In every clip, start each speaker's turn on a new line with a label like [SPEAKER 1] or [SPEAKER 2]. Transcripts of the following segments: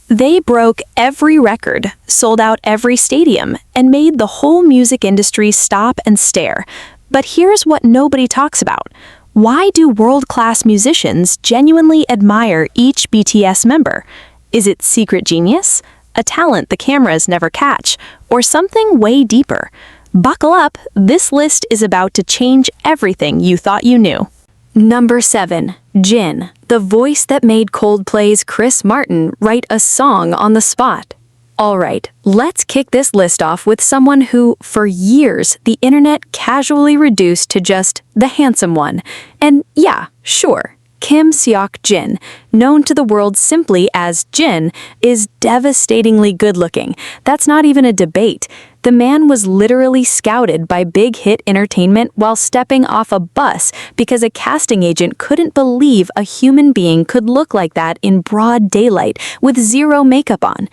[SPEAKER 1] They broke every record, sold out every stadium, and made the whole music industry stop and stare. But here's what nobody talks about. Why do world-class musicians genuinely admire each BTS member? Is it secret genius? A talent the cameras never catch? Or something way deeper? Buckle up, this list is about to change everything you thought you knew. Number 7. Jin, the voice that made Coldplay's Chris Martin write a song on the spot. Alright, let's kick this list off with someone who, for years, the internet casually reduced to just the handsome one. And yeah, sure, Kim Seok-jin, known to the world simply as Jin, is devastatingly good-looking. That's not even a debate. The man was literally scouted by Big Hit Entertainment while stepping off a bus because a casting agent couldn't believe a human being could look like that in broad daylight with zero makeup on.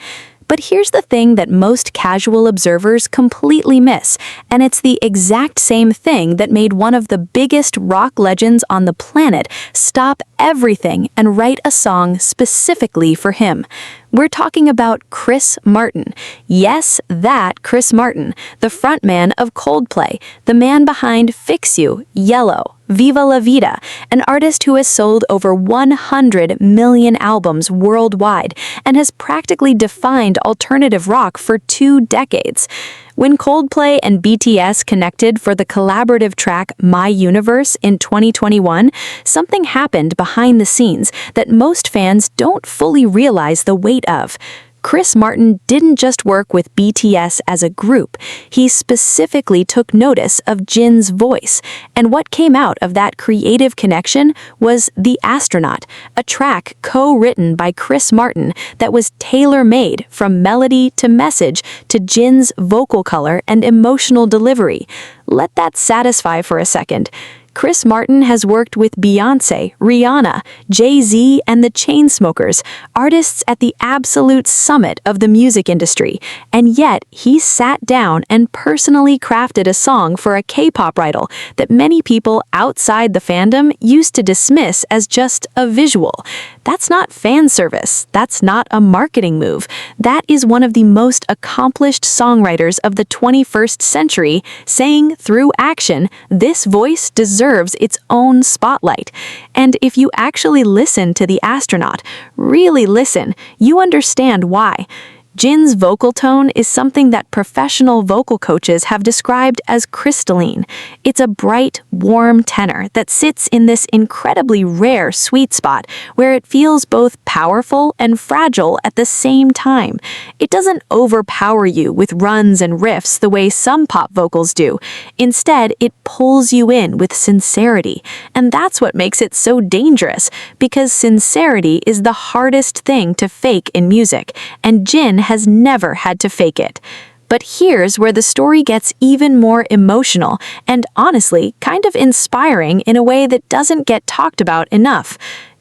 [SPEAKER 1] But here's the thing that most casual observers completely miss, and it's the exact same thing that made one of the biggest rock legends on the planet stop everything and write a song specifically for him. We're talking about Chris Martin. Yes, that Chris Martin, the frontman of Coldplay, the man behind Fix You, Yellow, Viva La Vida, an artist who has sold over 100 million albums worldwide and has practically defined alternative rock for 2 decades. When Coldplay and BTS connected for the collaborative track My Universe in 2021, something happened behind the scenes that most fans don't fully realize the weight of. Chris Martin didn't just work with BTS as a group, he specifically took notice of Jin's voice, and what came out of that creative connection was The Astronaut, a track co-written by Chris Martin that was tailor-made from melody to message to Jin's vocal color and emotional delivery. Let that satisfy for a second. Chris Martin has worked with Beyoncé, Rihanna, Jay-Z, and the Chainsmokers, artists at the absolute summit of the music industry, and yet he sat down and personally crafted a song for a K-pop idol that many people outside the fandom used to dismiss as just a visual. That's not fan service. That's not a marketing move. That is one of the most accomplished songwriters of the 21st century saying through action, this voice deserves its own spotlight. And if you actually listen to The Astronaut, really listen, you understand why. Jin's vocal tone is something that professional vocal coaches have described as crystalline. It's a bright, warm tenor that sits in this incredibly rare sweet spot where it feels both powerful and fragile at the same time. It doesn't overpower you with runs and riffs the way some pop vocals do. Instead, it pulls you in with sincerity. And that's what makes it so dangerous, because sincerity is the hardest thing to fake in music, and Jin has never had to fake it. But here's where the story gets even more emotional and honestly kind of inspiring in a way that doesn't get talked about enough.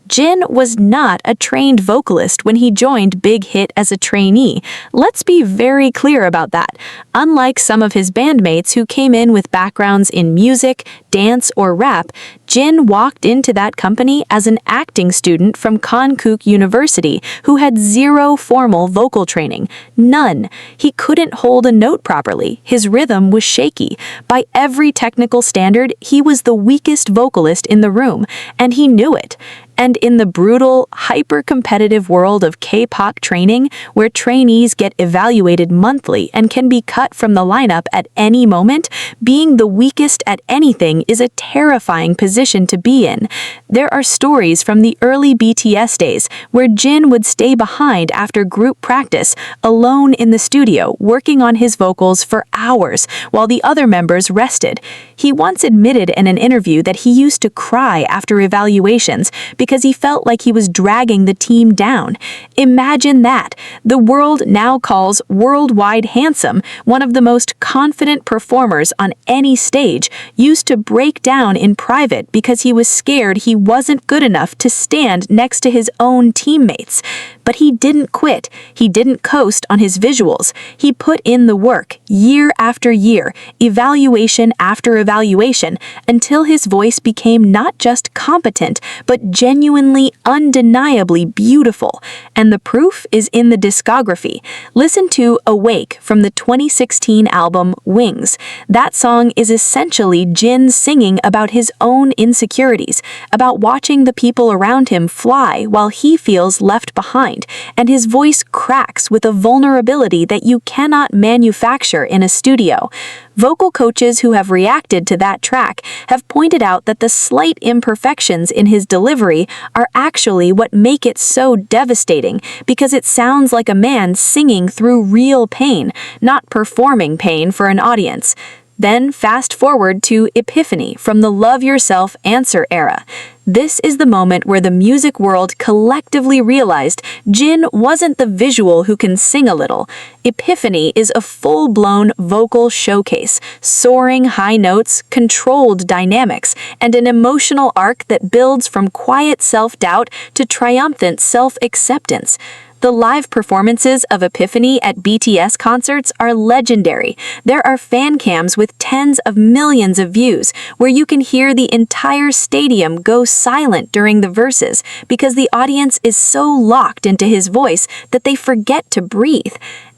[SPEAKER 1] Jin was not a trained vocalist when he joined Big Hit as a trainee. Let's be very clear about that. Unlike some of his bandmates who came in with backgrounds in music, dance, or rap, Jin walked into that company as an acting student from Konkuk University who had zero formal vocal training. None. He couldn't hold a note properly. His rhythm was shaky. By every technical standard, he was the weakest vocalist in the room, and he knew it. And in the brutal, hyper-competitive world of K-pop training, where trainees get evaluated monthly and can be cut from the lineup at any moment, being the weakest at anything is a terrifying position to be in. There are stories from the early BTS days where Jin would stay behind after group practice, alone in the studio, working on his vocals for hours while the other members rested. He once admitted in an interview that he used to cry after evaluations because he felt like he was dragging the team down. Imagine that. The world now calls Worldwide Handsome one of the most confident performers on any stage, used to break down in private because he was scared he wasn't good enough to stand next to his own teammates. But he didn't quit. He didn't coast on his visuals. He put in the work, year after year, evaluation after evaluation, until his voice became not just competent, but genuinely, undeniably beautiful. And the proof is in the discography. Listen to Awake from the 2016 album Wings. That song is essentially Jin singing about his own insecurities, about watching the people around him fly while he feels left behind, and his voice cracks with a vulnerability that you cannot manufacture in a studio. Vocal coaches who have reacted to that track have pointed out that the slight imperfections in his delivery are actually what make it so devastating, because it sounds like a man singing through real pain, not performing pain for an audience. Then fast forward to Epiphany from the Love Yourself Answer era. This is the moment where the music world collectively realized Jin wasn't the visual who can sing a little. Epiphany is a full-blown vocal showcase, soaring high notes, controlled dynamics, and an emotional arc that builds from quiet self-doubt to triumphant self-acceptance. The live performances of Epiphany at BTS concerts are legendary. There are fan cams with tens of millions of views, where you can hear the entire stadium go silent during the verses because the audience is so locked into his voice that they forget to breathe.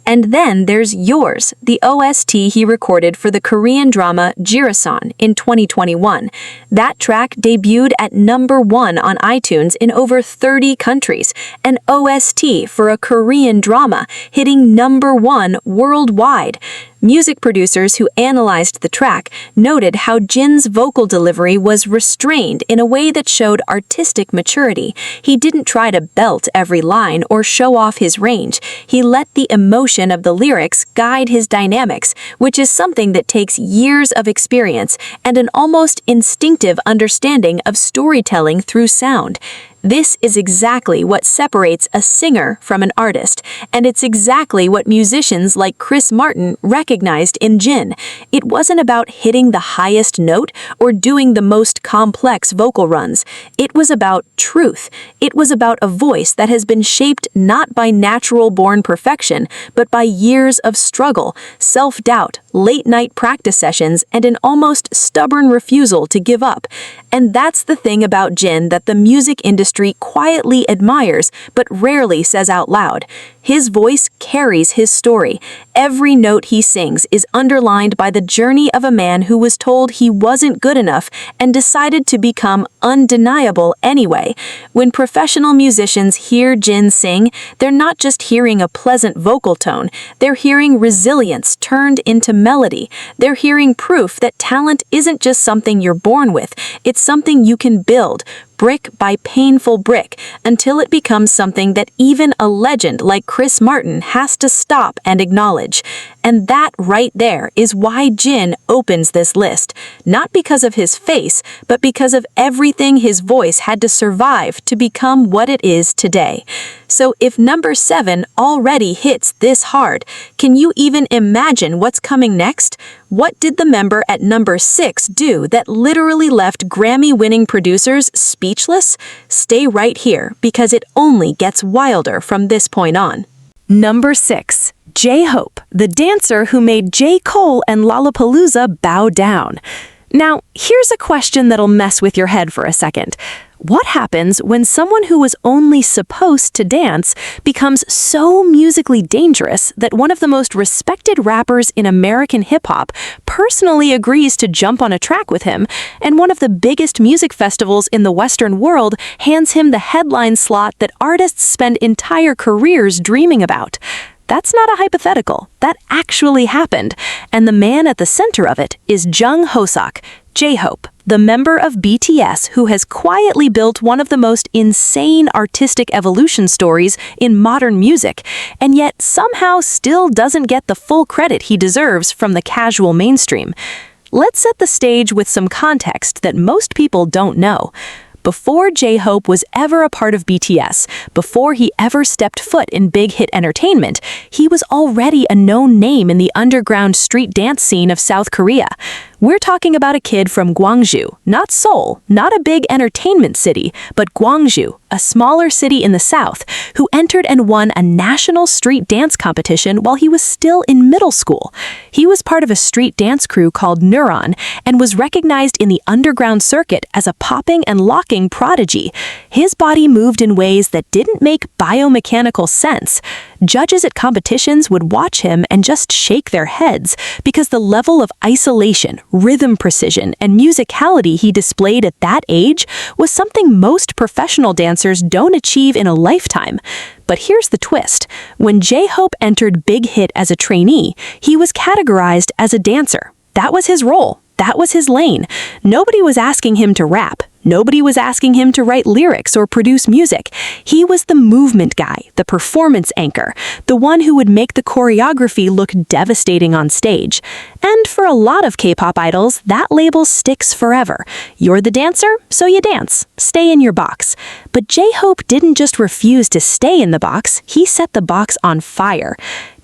[SPEAKER 1] And then there's Yours, the OST he recorded for the Korean drama Jirasan in 2021. That track debuted at #1 on iTunes in over 30 countries, an OST for a Korean drama hitting #1 worldwide. Music producers who analyzed the track noted how Jin's vocal delivery was restrained in a way that showed artistic maturity. He didn't try to belt every line or show off his range. He let the emotion of the lyrics guide his dynamics, which is something that takes years of experience and an almost instinctive understanding of storytelling through sound. This is exactly what separates a singer from an artist, and it's exactly what musicians like Chris Martin recognized in Jin. It wasn't about hitting the highest note or doing the most complex vocal runs. It was about truth. It was about a voice that has been shaped not by natural-born perfection, but by years of struggle, self-doubt, late-night practice sessions, and an almost stubborn refusal to give up. And that's the thing about Jin that the music industry quietly admires but rarely says out loud. His voice carries his story. Every note he sings is underlined by the journey of a man who was told he wasn't good enough and decided to become undeniable anyway. When professional musicians hear Jin sing, they're not just hearing a pleasant vocal tone, they're hearing resilience turned into melody. They're hearing proof that talent isn't just something you're born with, it's something you can build, brick by painful brick, until it becomes something that even a legend like Chris Martin has to stop and acknowledge. And that right there is why Jin opens this list, not because of his face, but because of everything his voice had to survive to become what it is today. So if #7 already hits this hard, can you even imagine what's coming next? What did the member at #6 do that literally left Grammy-winning producers speechless? Stay right here, because it only gets wilder from this point on. #6. J-Hope, the dancer who made J. Cole and Lollapalooza bow down. Now, here's a question that'll mess with your head for a second. What happens when someone who was only supposed to dance becomes so musically dangerous that one of the most respected rappers in American hip-hop personally agrees to jump on a track with him, and one of the biggest music festivals in the Western world hands him the headline slot that artists spend entire careers dreaming about? That's not a hypothetical. That actually happened, and the man at the center of it is Jung Hoseok, J-Hope, the member of BTS who has quietly built one of the most insane artistic evolution stories in modern music, and yet somehow still doesn't get the full credit he deserves from the casual mainstream. Let's set the stage with some context that most people don't know. Before J-Hope was ever a part of BTS, before he ever stepped foot in big hit entertainment, he was already a known name in the underground street dance scene of South Korea. We're talking about a kid from Gwangju, not Seoul, not a big entertainment city, but Gwangju, a smaller city in the south, who entered and won a national street dance competition while he was still in middle school. He was part of a street dance crew called Neuron and was recognized in the underground circuit as a popping and locking prodigy. His body moved in ways that didn't make biomechanical sense. Judges at competitions would watch him and just shake their heads because the level of isolation, rhythm precision, and musicality he displayed at that age was something most professional dancers don't achieve in a lifetime. But here's the twist. When J-Hope entered Big Hit as a trainee, he was categorized as a dancer. That was his role. That was his lane. Nobody was asking him to rap. Nobody was asking him to write lyrics or produce music. He was the movement guy, the performance anchor, the one who would make the choreography look devastating on stage. And for a lot of K-pop idols, that label sticks forever. You're the dancer, so you dance. Stay in your box. But J-Hope didn't just refuse to stay in the box, he set the box on fire.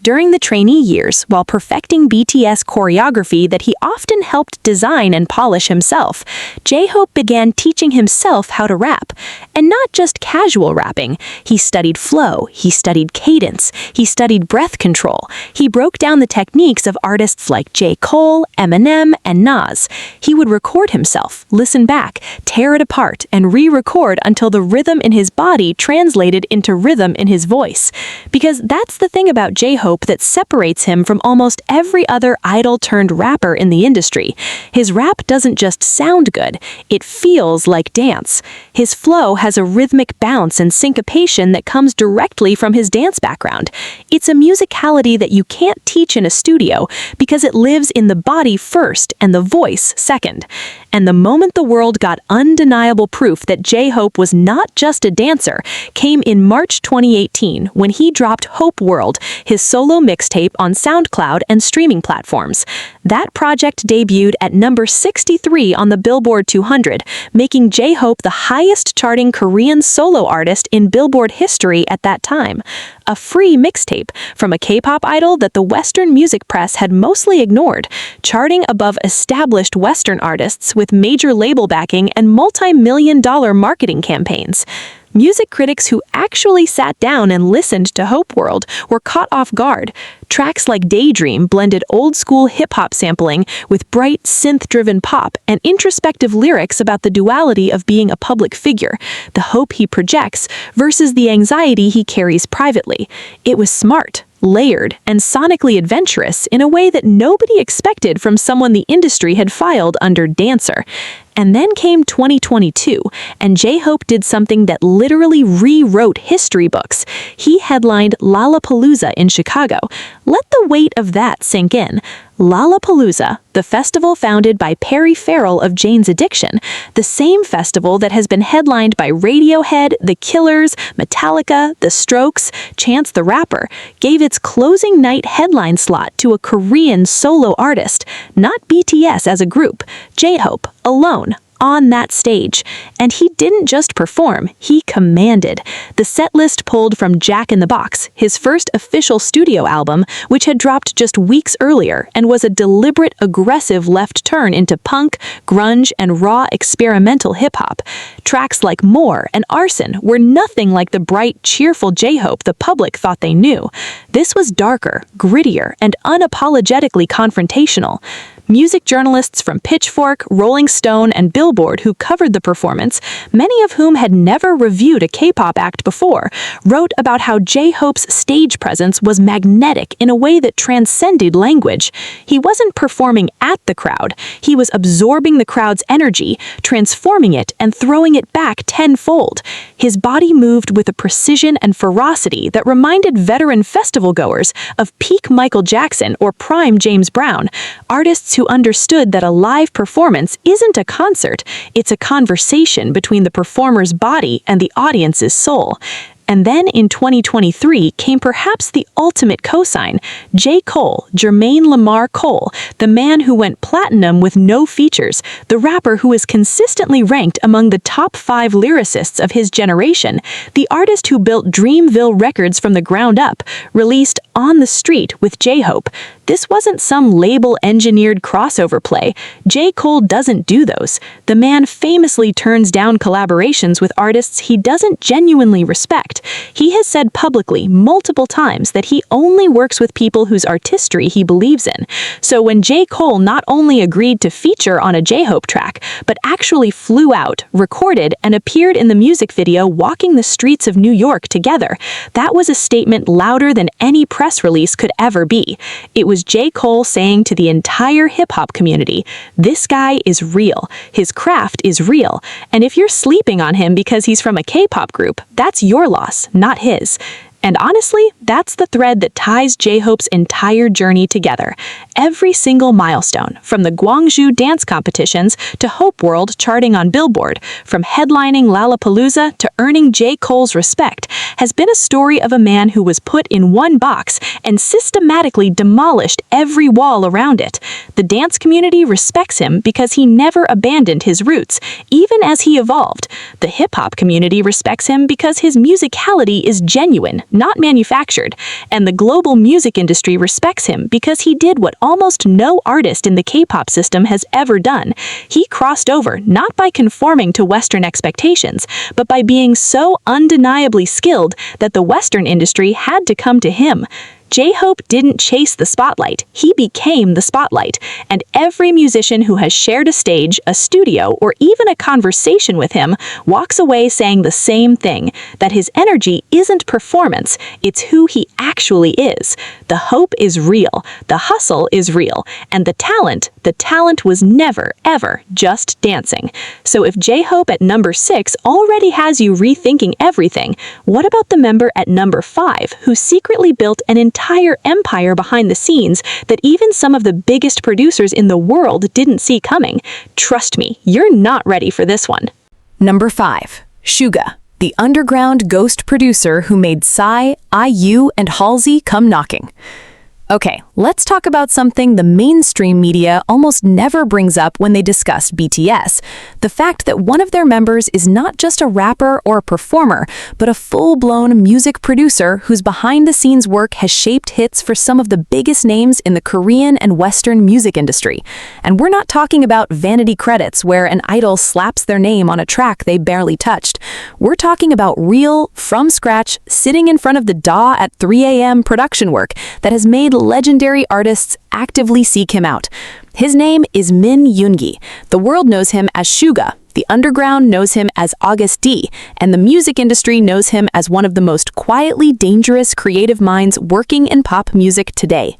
[SPEAKER 1] During the trainee years, while perfecting BTS choreography that he often helped design and polish himself, J-Hope began teaching himself how to rap. And not just casual rapping. He studied flow, he studied cadence, he studied breath control. He broke down the techniques of artists like J. Cole, Eminem, and Nas. He would record himself, listen back, tear it apart, and re-record until the rhythm in his body translated into rhythm in his voice. Because that's the thing about J-Hope that separates him from almost every other idol-turned-rapper in the industry. His rap doesn't just sound good, it feels like dance. His flow has a rhythmic bounce and syncopation that comes directly from his dance background. It's a musicality that you can't teach in a studio because it lives in the body first and the voice second. And the moment the world got undeniable proof that J-Hope was not just a dancer came in March 2018 when he dropped Hope World, his solo mixtape on SoundCloud and streaming platforms. That project debuted at number 63 on the Billboard 200, making J-Hope the highest-charting Korean solo artist in Billboard history at that time. A free mixtape from a K-pop idol that the Western music press had mostly ignored, charting above established Western artists with major label backing and multi-million-dollar marketing campaigns. Music critics who actually sat down and listened to Hope World were caught off guard. Tracks like Daydream blended old-school hip-hop sampling with bright, synth-driven pop and introspective lyrics about the duality of being a public figure, the hope he projects versus the anxiety he carries privately. It was smart, layered, and sonically adventurous in a way that nobody expected from someone the industry had filed under dancer. And then came 2022, and J-Hope did something that literally rewrote history books. He headlined Lollapalooza in Chicago. Let the weight of that sink in. Lollapalooza, the festival founded by Perry Farrell of Jane's Addiction, the same festival that has been headlined by Radiohead, The Killers, Metallica, The Strokes, Chance the Rapper, gave its closing night headline slot to a Korean solo artist, not BTS as a group, J-Hope, alone, on that stage. And he didn't just perform, he commanded. The setlist pulled from Jack in the Box, his first official studio album, which had dropped just weeks earlier and was a deliberate, aggressive left turn into punk, grunge, and raw experimental hip-hop. Tracks like More and Arson were nothing like the bright, cheerful J-Hope the public thought they knew. This was darker, grittier, and unapologetically confrontational. Music journalists from Pitchfork, Rolling Stone, and Billboard who covered the performance, many of whom had never reviewed a K-pop act before, wrote about how J-Hope's stage presence was magnetic in a way that transcended language. He wasn't performing at the crowd, he was absorbing the crowd's energy, transforming it, and throwing it back tenfold. His body moved with a precision and ferocity that reminded veteran festival goers of peak Michael Jackson or prime James Brown, artists who understood that a live performance isn't a concert, it's a conversation between the performer's body and the audience's soul. And then in 2023 came perhaps the ultimate cosign, J. Cole, Jermaine Lamar Cole, the man who went platinum with no features, the rapper who is consistently ranked among the top 5 lyricists of his generation, the artist who built Dreamville Records from the ground up, released On the Street with J-Hope. This wasn't some label-engineered crossover play. J. Cole doesn't do those. The man famously turns down collaborations with artists he doesn't genuinely respect. He has said publicly multiple times that he only works with people whose artistry he believes in. So when J. Cole not only agreed to feature on a J-Hope track, but actually flew out, recorded, and appeared in the music video walking the streets of New York together, that was a statement louder than any press release could ever be. It was J. Cole saying to the entire hip-hop community, this guy is real, his craft is real, and if you're sleeping on him because he's from a K-pop group, that's your loss, not his. And honestly, that's the thread that ties J-Hope's entire journey together. Every single milestone, from the Gwangju dance competitions to Hope World charting on Billboard, from headlining Lollapalooza to earning J. Cole's respect, has been a story of a man who was put in one box and systematically demolished every wall around it. The dance community respects him because he never abandoned his roots, even as he evolved. The hip-hop community respects him because his musicality is genuine, not manufactured, and the global music industry respects him because he did what almost no artist in the K-pop system has ever done. He crossed over not by conforming to Western expectations, but by being so undeniably skilled that the Western industry had to come to him. J-Hope didn't chase the spotlight, he became the spotlight, and every musician who has shared a stage, a studio, or even a conversation with him walks away saying the same thing, that his energy isn't performance, it's who he actually is. The hope is real, the hustle is real, and the talent was never, ever just dancing. So if J-Hope at number 6 already has you rethinking everything, what about the member at number 5 who secretly built an entire empire behind the scenes that even some of the biggest producers in the world didn't see coming? Trust me, you're not ready for this one.
[SPEAKER 2] Number 5. Suga, the underground ghost producer who made Psy, IU, and Halsey come knocking. Okay, let's talk about something the mainstream media almost never brings up when they discuss BTS. The fact that one of their members is not just a rapper or a performer, but a full-blown music producer whose behind-the-scenes work has shaped hits for some of the biggest names in the Korean and Western music industry. And we're not talking about vanity credits where an idol slaps their name on a track they barely touched. We're talking about real, from scratch, sitting in front of the DAW at 3 a.m. production work that has made legendary artists actively seek him out. His name is Min Yoongi. The world knows him as Suga, the underground knows him as August D, and the music industry knows him as one of the most quietly dangerous creative minds working in pop music today.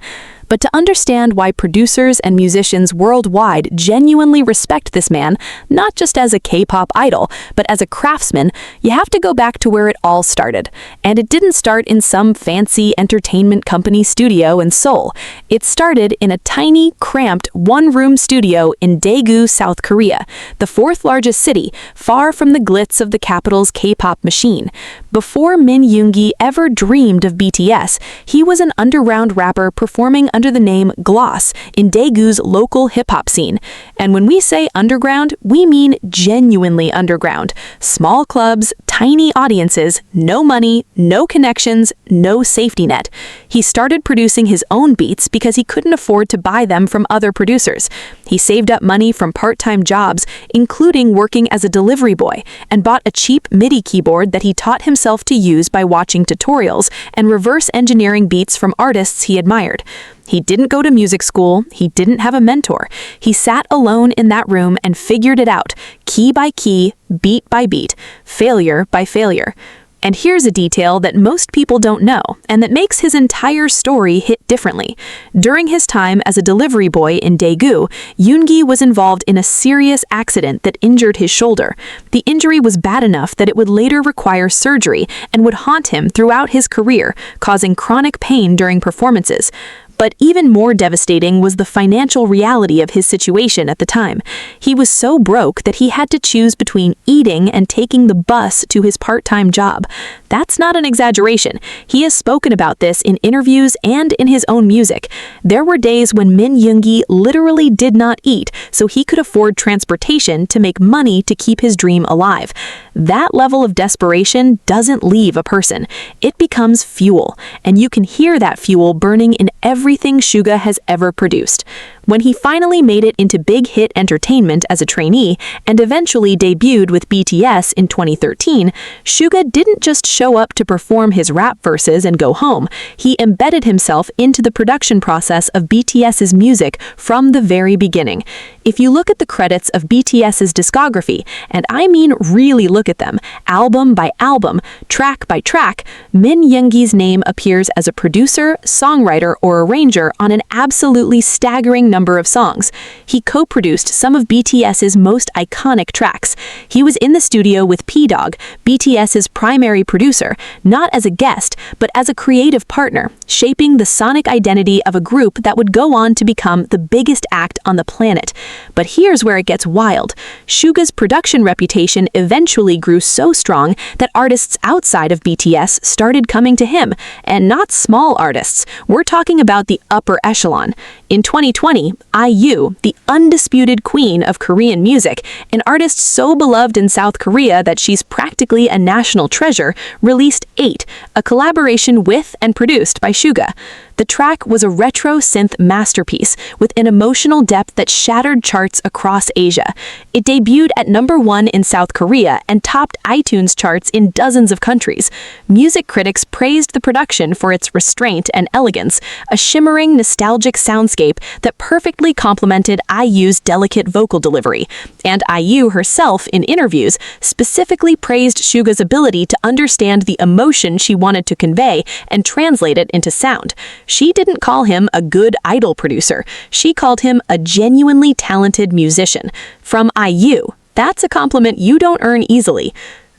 [SPEAKER 2] But to understand why producers and musicians worldwide genuinely respect this man, not just as a K-pop idol, but as a craftsman, you have to go back to where it all started. And it didn't start in some fancy entertainment company studio in Seoul. It started in a tiny, cramped, one-room studio in Daegu, South Korea, the 4th largest city, far from the glitz of the capital's K-pop machine. Before Min Yoongi ever dreamed of BTS, he was an underground rapper performing under the name Gloss in Daegu's local hip-hop scene. And when we say underground, we mean genuinely underground. Small clubs, tiny audiences, no money, no connections, no safety net. He started producing his own beats because he couldn't afford to buy them from other producers. He saved up money from part-time jobs, including working as a delivery boy, and bought a cheap MIDI keyboard that he taught himself to use by watching tutorials and reverse engineering beats from artists he admired. He didn't go to music school, he didn't have a mentor. He sat alone in that room and figured it out, key by key, beat by beat, failure by failure. And here's a detail that most people don't know, and that makes his entire story hit differently. During his time as a delivery boy in Daegu, Yoongi was involved in a serious accident that injured his shoulder. The injury was bad enough that it would later require surgery and would haunt him throughout his career, causing chronic pain during performances. But even more devastating was the financial reality of his situation at the time. He was so broke that he had to choose between eating and taking the bus to his part-time job. That's not an exaggeration. He has spoken about this in interviews and in his own music. There were days when Min Yoongi literally did not eat so he could afford transportation to make money to keep his dream alive. That level of desperation doesn't leave a person. It becomes fuel, and you can hear that fuel burning in every
[SPEAKER 1] everything Suga has ever produced. When he finally made it into big hit entertainment as a trainee and eventually debuted with BTS in 2013, Suga didn't just show up to perform his rap verses and go home. He embedded himself into the production process of BTS's music from the very beginning. If you look at the credits of BTS's discography, and I mean really look at them, album by album, track by track, Min Yoongi's name appears as a producer, songwriter, or arranger on an absolutely staggering number of songs. He co-produced some of BTS's most iconic tracks. He was in the studio with P-Dog, BTS's primary producer, not as a guest, but as a creative partner, shaping the sonic identity of a group that would go on to become the biggest act on the planet. But here's where it gets wild. Suga's production reputation eventually grew so strong that artists outside of BTS started coming to him, and not small artists. We're talking about the upper echelon. In 2020, IU, the undisputed queen of Korean music, an artist so beloved in South Korea that she's practically a national treasure, released 8, a collaboration with and produced by Suga. The track was a retro synth masterpiece with an emotional depth that shattered charts across Asia. It debuted at #1 in South Korea and topped iTunes charts in dozens of countries. Music critics praised the production for its restraint and elegance, a shimmering, nostalgic soundscape that perfectly complemented IU's delicate vocal delivery. And IU herself, in interviews, specifically praised Suga's ability to understand the emotion she wanted to convey and translate it into sound. She didn't call him a good idol producer. She called him a genuinely talented musician. From IU, that's a compliment you don't earn easily.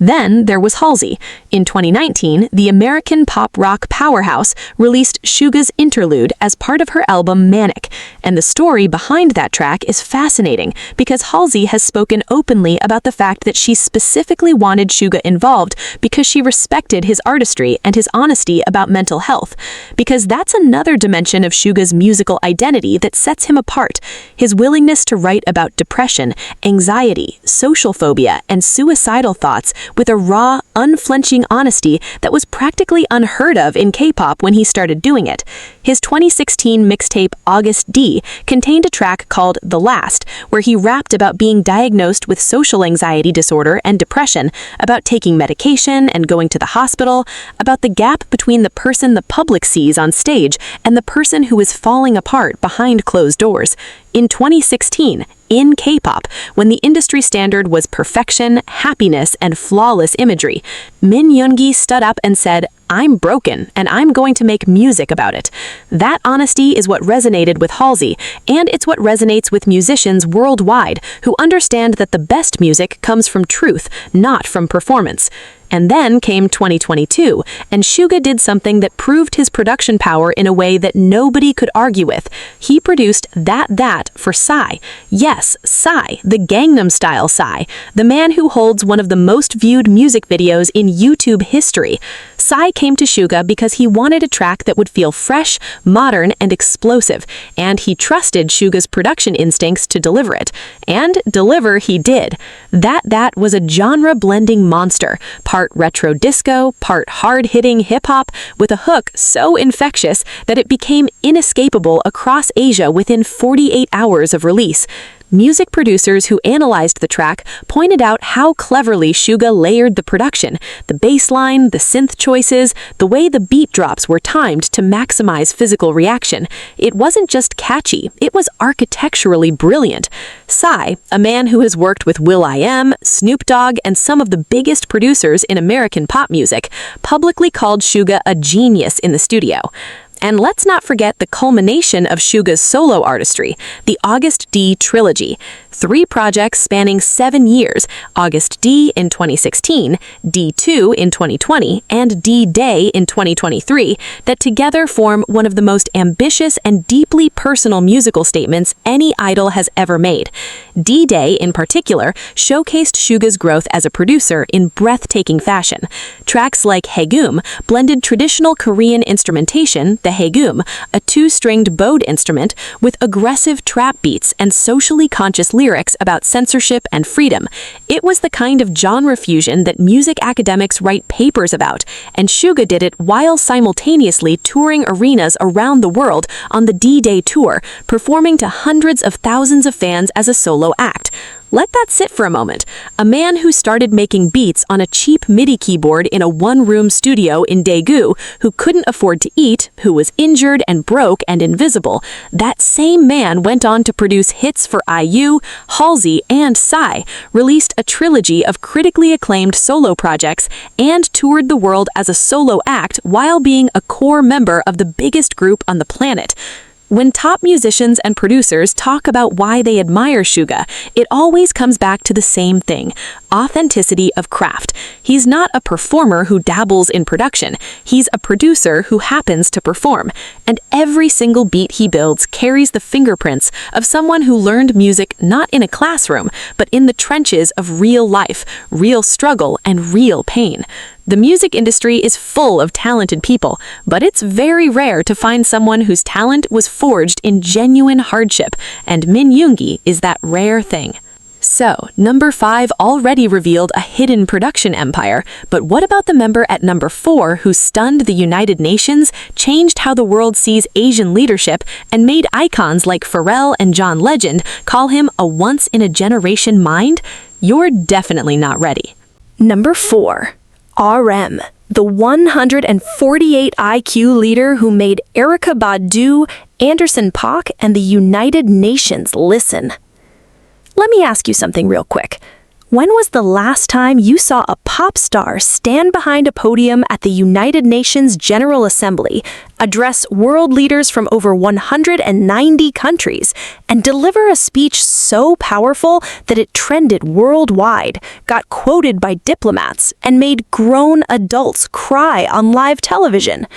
[SPEAKER 1] Then there was Halsey. In 2019, the American pop rock powerhouse released Suga's Interlude as part of her album Manic. And the story behind that track is fascinating because Halsey has spoken openly about the fact that she specifically wanted Suga involved because she respected his artistry and his honesty about mental health. Because that's another dimension of Suga's musical identity that sets him apart. His willingness to write about depression, anxiety, social phobia, and suicidal thoughts with a raw, unflinching honesty that was practically unheard of in K-pop when he started doing it. His 2016 mixtape August D contained a track called The Last, where he rapped about being diagnosed with social anxiety disorder and depression, about taking medication and going to the hospital, about the gap between the person the public sees on stage and the person who is falling apart behind closed doors. In 2016, in K-pop, when the industry standard was perfection, happiness, and flawless imagery, Min Yoongi stood up and said, "I'm broken, and I'm going to make music about it." That honesty is what resonated with Halsey, and it's what resonates with musicians worldwide who understand that the best music comes from truth, not from performance. And then came 2022, and Suga did something that proved his production power in a way that nobody could argue with. He produced That for Psy. Yes, Psy, the Gangnam Style Psy, the man who holds one of the most viewed music videos in YouTube history. Psy came to Suga because he wanted a track that would feel fresh, modern, and explosive, and he trusted Suga's production instincts to deliver it. And deliver he did. That was a genre-blending monster, part retro disco, part hard-hitting hip-hop, with a hook so infectious that it became inescapable across Asia within 48 hours of release. Music producers who analyzed the track pointed out how cleverly Suga layered the production, the bass line, the synth choices, the way the beat drops were timed to maximize physical reaction. It wasn't just catchy, it was architecturally brilliant. Psy, a man who has worked with will.i.am, Snoop Dogg, and some of the biggest producers in American pop music, publicly called Suga a genius in the studio. And let's not forget the culmination of Suga's solo artistry, the August D trilogy. 3 projects spanning 7 years, August D in 2016, D2 in 2020, and D-Day in 2023, that together form one of the most ambitious and deeply personal musical statements any idol has ever made. D-Day, in particular, showcased Suga's growth as a producer in breathtaking fashion. Tracks like Haegum blended traditional Korean instrumentation, the haegum, a 2-stringed bowed instrument, with aggressive trap beats and socially conscious
[SPEAKER 2] lyrics about censorship and freedom. It was the kind of genre fusion that music academics write papers about, and Suga did it while simultaneously touring arenas around the world on the D-Day tour, performing to hundreds of thousands of fans as a solo act. Let that sit for a moment. A man who started making beats on a cheap MIDI keyboard in a one-room studio in Daegu, who couldn't afford to eat, who was injured and broke and invisible, that same man went on to produce hits for IU, Halsey, and Psy, released a trilogy of critically acclaimed solo projects, and toured the world as a solo act while being a core member of the biggest group on the planet. When top musicians and producers talk about why they admire Suga, it always comes back to the same thing: authenticity of craft. He's not a performer who dabbles in production. He's a producer who happens to perform. And every single beat he builds carries the fingerprints of someone who learned music not in a classroom, but in the trenches of real life, real struggle, and real pain. The music industry is full of talented people, but it's very rare to find someone whose talent was forged in genuine hardship, and Min Yoongi is that rare thing. So, number 5 already revealed a hidden production empire, but what about the member at number 4 who stunned the United Nations, changed how the world sees Asian leadership, and made icons like Pharrell and John Legend call him a once-in-a-generation mind? You're definitely not ready.
[SPEAKER 1] Number 4. RM, the 148 IQ leader who made Erykah Badu, Anderson .Paak, and the United Nations listen. Let me ask you something real quick. When was the last time you saw a pop star stand behind a podium at the United Nations General Assembly, address world leaders from over 190 countries, and deliver a speech so powerful that it trended worldwide, got quoted by diplomats, and made grown adults cry on live television?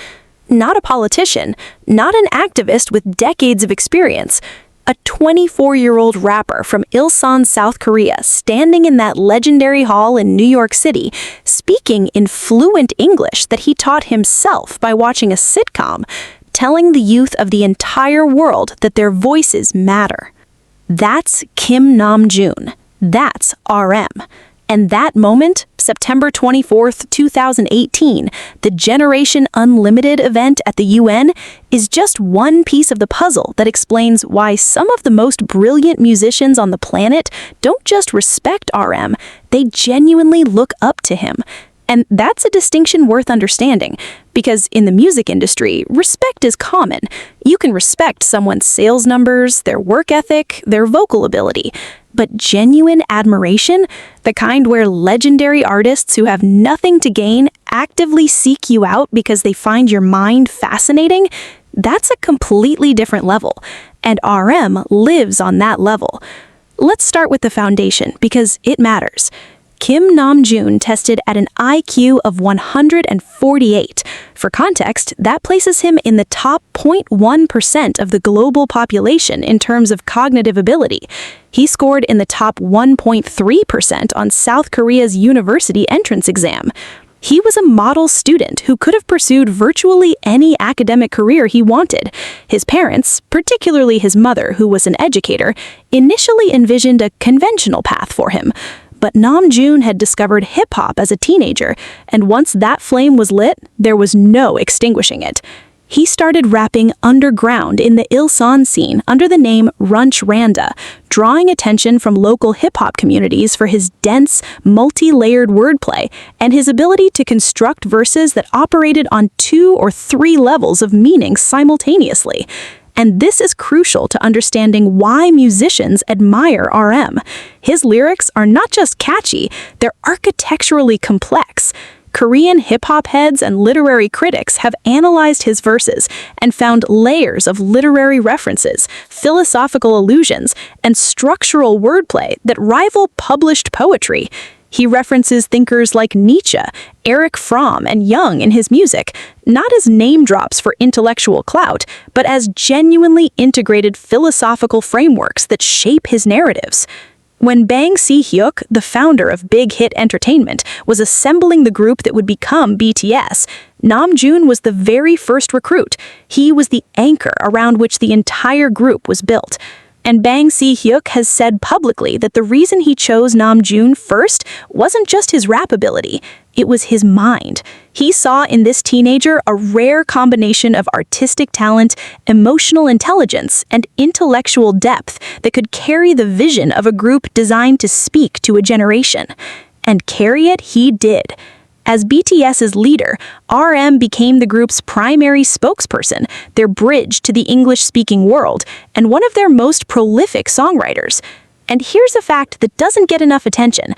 [SPEAKER 1] Not a politician, not an activist with decades of experience. A 24-year-old rapper from Ilsan, South Korea, standing in that legendary hall in New York City, speaking in fluent English that he taught himself by watching a sitcom, telling the youth of the entire world that their voices matter. That's Kim Namjoon. That's RM. And that moment, September 24th, 2018, the Generation Unlimited event at the UN, is just one piece of the puzzle that explains why some of the most brilliant musicians on the planet don't just respect RM, they genuinely look up to him. And that's a distinction worth understanding, because in the music industry, respect is common. You can respect someone's sales numbers, their work ethic, their vocal ability. But genuine admiration, the kind where legendary artists who have nothing to gain actively seek you out because they find your mind fascinating, that's a completely different level. And RM lives on that level. Let's start with the foundation, because it matters. Kim Namjoon tested at an IQ of 148. For context, that places him in the top 0.1% of the global population in terms of cognitive ability. He scored in the top 1.3% on South Korea's university entrance exam. He was a model student who could have pursued virtually any academic career he wanted. His parents, particularly his mother, who was an educator, initially envisioned a conventional path for him. But Namjoon had discovered hip-hop as a teenager, and once that flame was lit, there was no extinguishing it. He started rapping underground in the Ilsan scene under the name Runch Randa, drawing attention from local hip-hop communities for his dense, multi-layered wordplay and his ability to construct verses that operated on 2 or 3 levels of meaning simultaneously. And this is crucial to understanding why musicians admire RM. His lyrics are not just catchy, they're architecturally complex. Korean hip-hop heads and literary critics have analyzed his verses and found layers of literary references, philosophical allusions, and structural wordplay that rival published poetry. He references thinkers like Nietzsche, Erich Fromm, and Jung in his music, not as name drops for intellectual clout, but as genuinely integrated philosophical frameworks that shape his narratives. When Bang Si-hyuk, the founder of Big Hit Entertainment, was assembling the group that would become BTS, Namjoon was the very first recruit. He was the anchor around which the entire group was built. And Bang Si-hyuk has said publicly that the reason he chose Namjoon first wasn't just his rap ability, it was his mind. He saw in this teenager a rare combination of artistic talent, emotional intelligence, and intellectual depth that could carry the vision of a group designed to speak to a generation. And carry it he did. As BTS's leader, RM became the group's primary spokesperson, their bridge to the English-speaking world, and one of their most prolific songwriters. And here's a fact that doesn't get enough attention.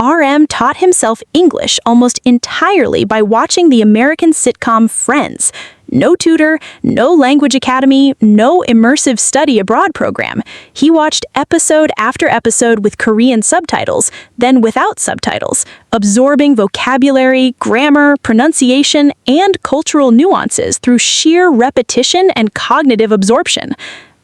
[SPEAKER 1] RM taught himself English almost entirely by watching the American sitcom Friends. No tutor, no language academy, no immersive study abroad program. He watched episode after episode with Korean subtitles, then without subtitles, absorbing vocabulary, grammar, pronunciation, and cultural nuances through sheer repetition and cognitive absorption.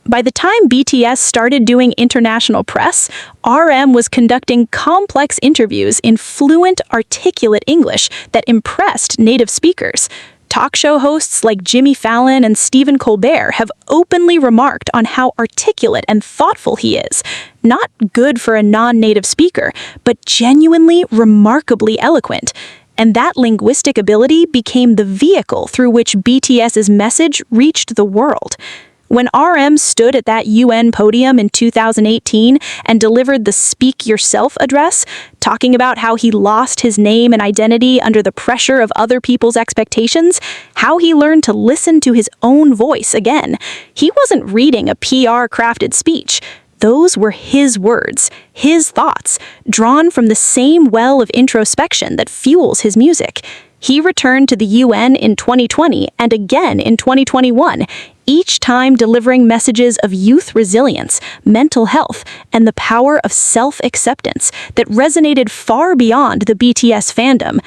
[SPEAKER 1] By the time BTS started doing international press, RM was conducting complex interviews in fluent, articulate English that impressed native speakers. Talk show hosts like Jimmy Fallon and Stephen Colbert have openly remarked on how articulate and thoughtful he is. Not good for a non-native speaker, but genuinely remarkably eloquent. And that linguistic ability became the vehicle through which BTS's message reached the world. When RM stood at that UN podium in 2018 and delivered the Speak Yourself address, talking about how he lost his name and identity under the pressure of other people's expectations, how he learned to listen to his own voice again, he wasn't reading a PR-crafted speech. Those were his words, his thoughts, drawn from the same well of introspection that fuels his music. He returned to the UN in 2020 and again in 2021, each time delivering messages of youth resilience, mental health, and the power of self-acceptance that resonated far beyond the BTS fandom.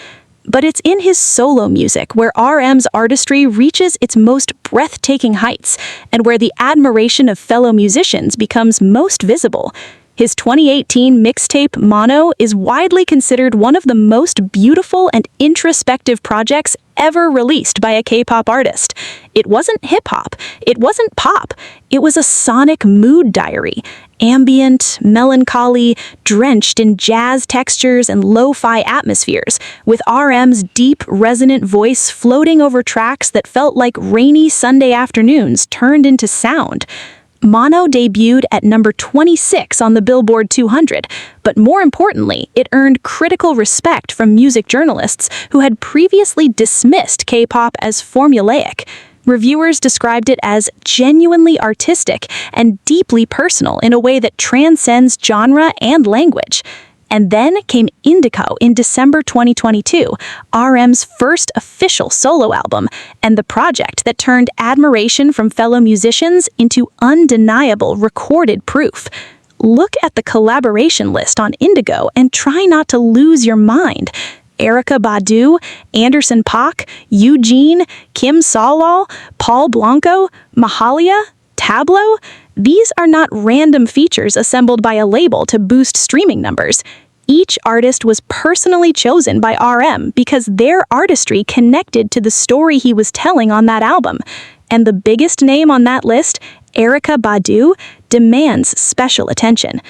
[SPEAKER 1] But it's in his solo music where RM's artistry reaches its most breathtaking heights, and where the admiration of fellow musicians becomes most visible. His 2018 mixtape Mono is widely considered one of the most beautiful and introspective projects ever released by a K-pop artist. It wasn't hip-hop, it wasn't pop, it was a sonic mood diary. Ambient, melancholy, drenched in jazz textures and lo-fi atmospheres, with RM's deep, resonant voice floating over tracks that felt like rainy Sunday afternoons turned into sound. Mono debuted at number 26 on the Billboard 200, but more importantly, it earned critical respect from music journalists who had previously dismissed K-pop as formulaic. Reviewers described it as genuinely artistic and deeply personal in a way that transcends genre and language. And then came Indigo in December 2022, RM's first official solo album, and the project that turned admiration from fellow musicians into undeniable recorded proof. Look at the collaboration list on Indigo and try not to lose your mind. Erykah Badu, Anderson .Paak, Eugene, Kim Solal, Paul Blanco, Mahalia, Tableau. These are not random features assembled by a label to boost streaming numbers. Each artist was personally chosen by RM because their artistry connected to the story he was telling on that album. And the biggest name on that list, Erykah Badu, demands special attention.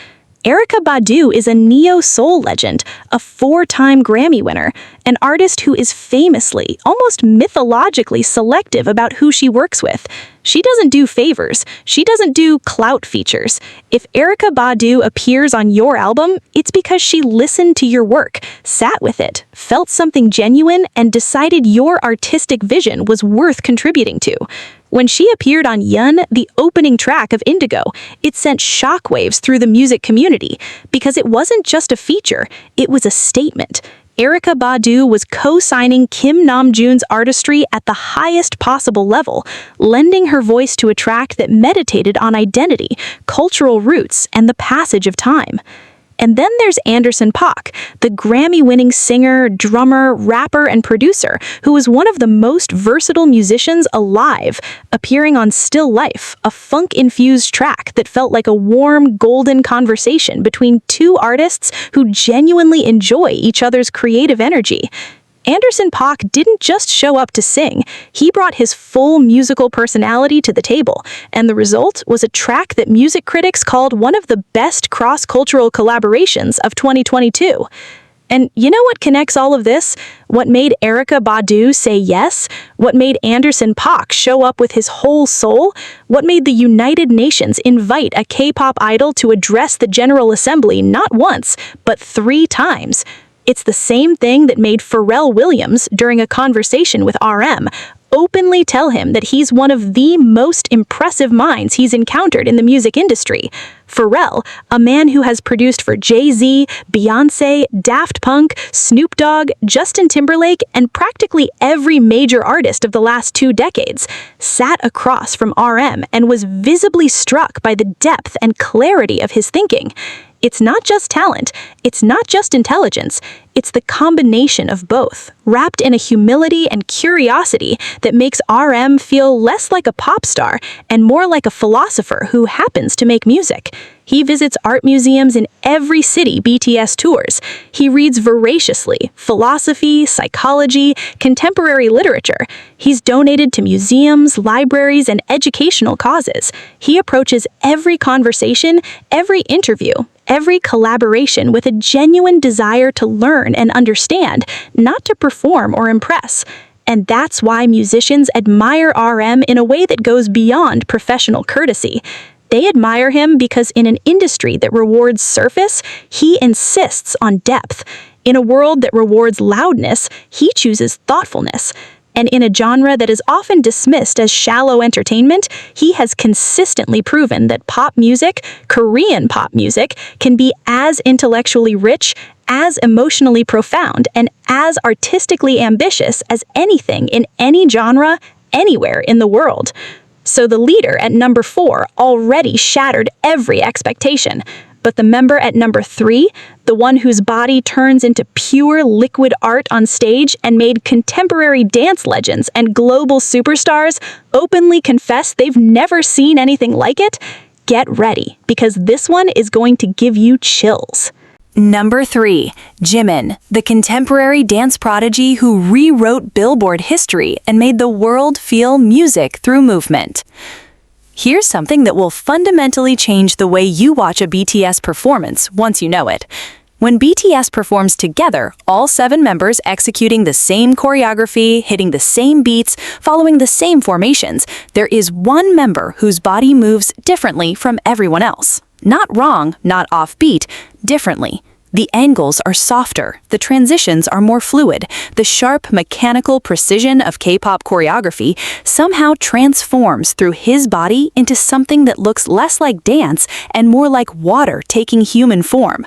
[SPEAKER 1] Erykah Badu is a neo-soul legend, a 4-time Grammy winner, an artist who is famously, almost mythologically selective about who she works with. She doesn't do favors. She doesn't do clout features. If Erykah Badu appears on your album, it's because she listened to your work, sat with it, felt something genuine, and decided your artistic vision was worth contributing to. When she appeared on Yun, the opening track of Indigo, it sent shockwaves through the music community because it wasn't just a feature, it was a statement. Erykah Badu was co-signing Kim Namjoon's artistry at the highest possible level, lending her voice to a track that meditated on identity, cultural roots, and the passage of time. And then there's Anderson .Paak, the Grammy-winning singer, drummer, rapper, and producer, who is one of the most versatile musicians alive, appearing on Still Life, a funk-infused track that felt like a warm, golden conversation between two artists who genuinely enjoy each other's creative energy. Anderson .Paak didn't just show up to sing, he brought his full musical personality to the table, and the result was a track that music critics called one of the best cross-cultural collaborations of 2022. And you know what connects all of this? What made Erykah Badu say yes? What made Anderson .Paak show up with his whole soul? What made the United Nations invite a K-pop idol to address the General Assembly not once, but 3 times? It's the same thing that made Pharrell Williams, during a conversation with RM, openly tell him that he's one of the most impressive minds he's encountered in the music industry. Pharrell, a man who has produced for Jay-Z, Beyoncé, Daft Punk, Snoop Dogg, Justin Timberlake, and practically every major artist of the last 2 decades, sat across from RM and was visibly struck by the depth and clarity of his thinking. It's not just talent, it's not just intelligence, it's the combination of both, wrapped in a humility and curiosity that makes RM feel less like a pop star and more like a philosopher who happens to make music. He visits art museums in every city BTS tours. He reads voraciously philosophy, psychology, contemporary literature. He's donated to museums, libraries, and educational causes. He approaches every conversation, every interview, every collaboration with a genuine desire to learn and understand, not to perform or impress. And that's why musicians admire RM in a way that goes beyond professional courtesy. They admire him because in an industry that rewards surface, he insists on depth. In a world that rewards loudness, he chooses thoughtfulness. And in a genre that is often dismissed as shallow entertainment, he has consistently proven that pop music, Korean pop music, can be as intellectually rich, as emotionally profound, and as artistically ambitious as anything in any genre, anywhere in the world. So the leader at number 4 already shattered every expectation. But the member at number 3, the one whose body turns into pure liquid art on stage and made contemporary dance legends and global superstars openly confess they've never seen anything like it, get ready, because this one is going to give you chills.
[SPEAKER 2] Number 3, Jimin, the contemporary dance prodigy who rewrote Billboard history and made the world feel music through movement. Here's something that will fundamentally change the way you watch a BTS performance once you know it. When BTS performs together, all 7 members executing the same choreography, hitting the same beats, following the same formations, there is one member whose body moves differently from everyone else. Not wrong, not offbeat, differently. The angles are softer, the transitions are more fluid, the sharp mechanical precision of K-pop choreography somehow transforms through his body into something that looks less like dance and more like water taking human form.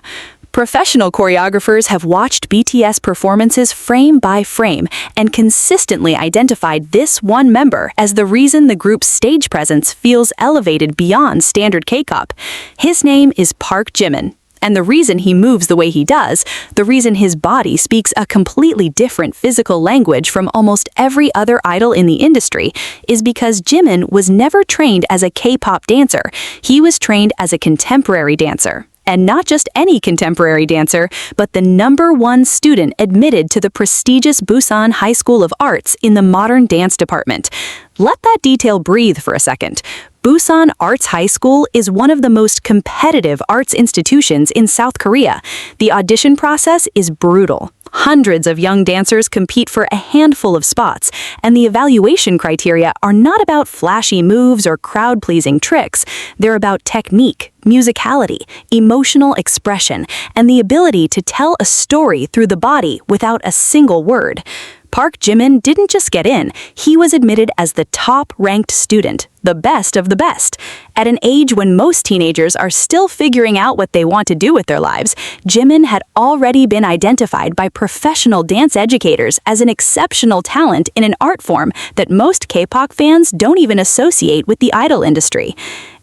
[SPEAKER 2] Professional choreographers have watched BTS performances frame by frame and consistently identified this one member as the reason the group's stage presence feels elevated beyond standard K-pop. His name is Park Jimin. And the reason he moves the way he does, the reason his body speaks a completely different physical language from almost every other idol in the industry, is because Jimin was never trained as a K-pop dancer. He was trained as a contemporary dancer. And not just any contemporary dancer, but the #1 student admitted to the prestigious Busan High School of Arts in the modern dance department. Let that detail breathe for a second. Busan Arts High School is one of the most competitive arts institutions in South Korea. The audition process is brutal. Hundreds of young dancers compete for a handful of spots, and the evaluation criteria are not about flashy moves or crowd-pleasing tricks. They're about technique, musicality, emotional expression, and the ability to tell a story through the body without a single word. Park Jimin didn't just get in, he was admitted as the top-ranked student, the best of the best. At an age when most teenagers are still figuring out what they want to do with their lives, Jimin had already been identified by professional dance educators as an exceptional talent in an art form that most K-pop fans don't even associate with the idol industry.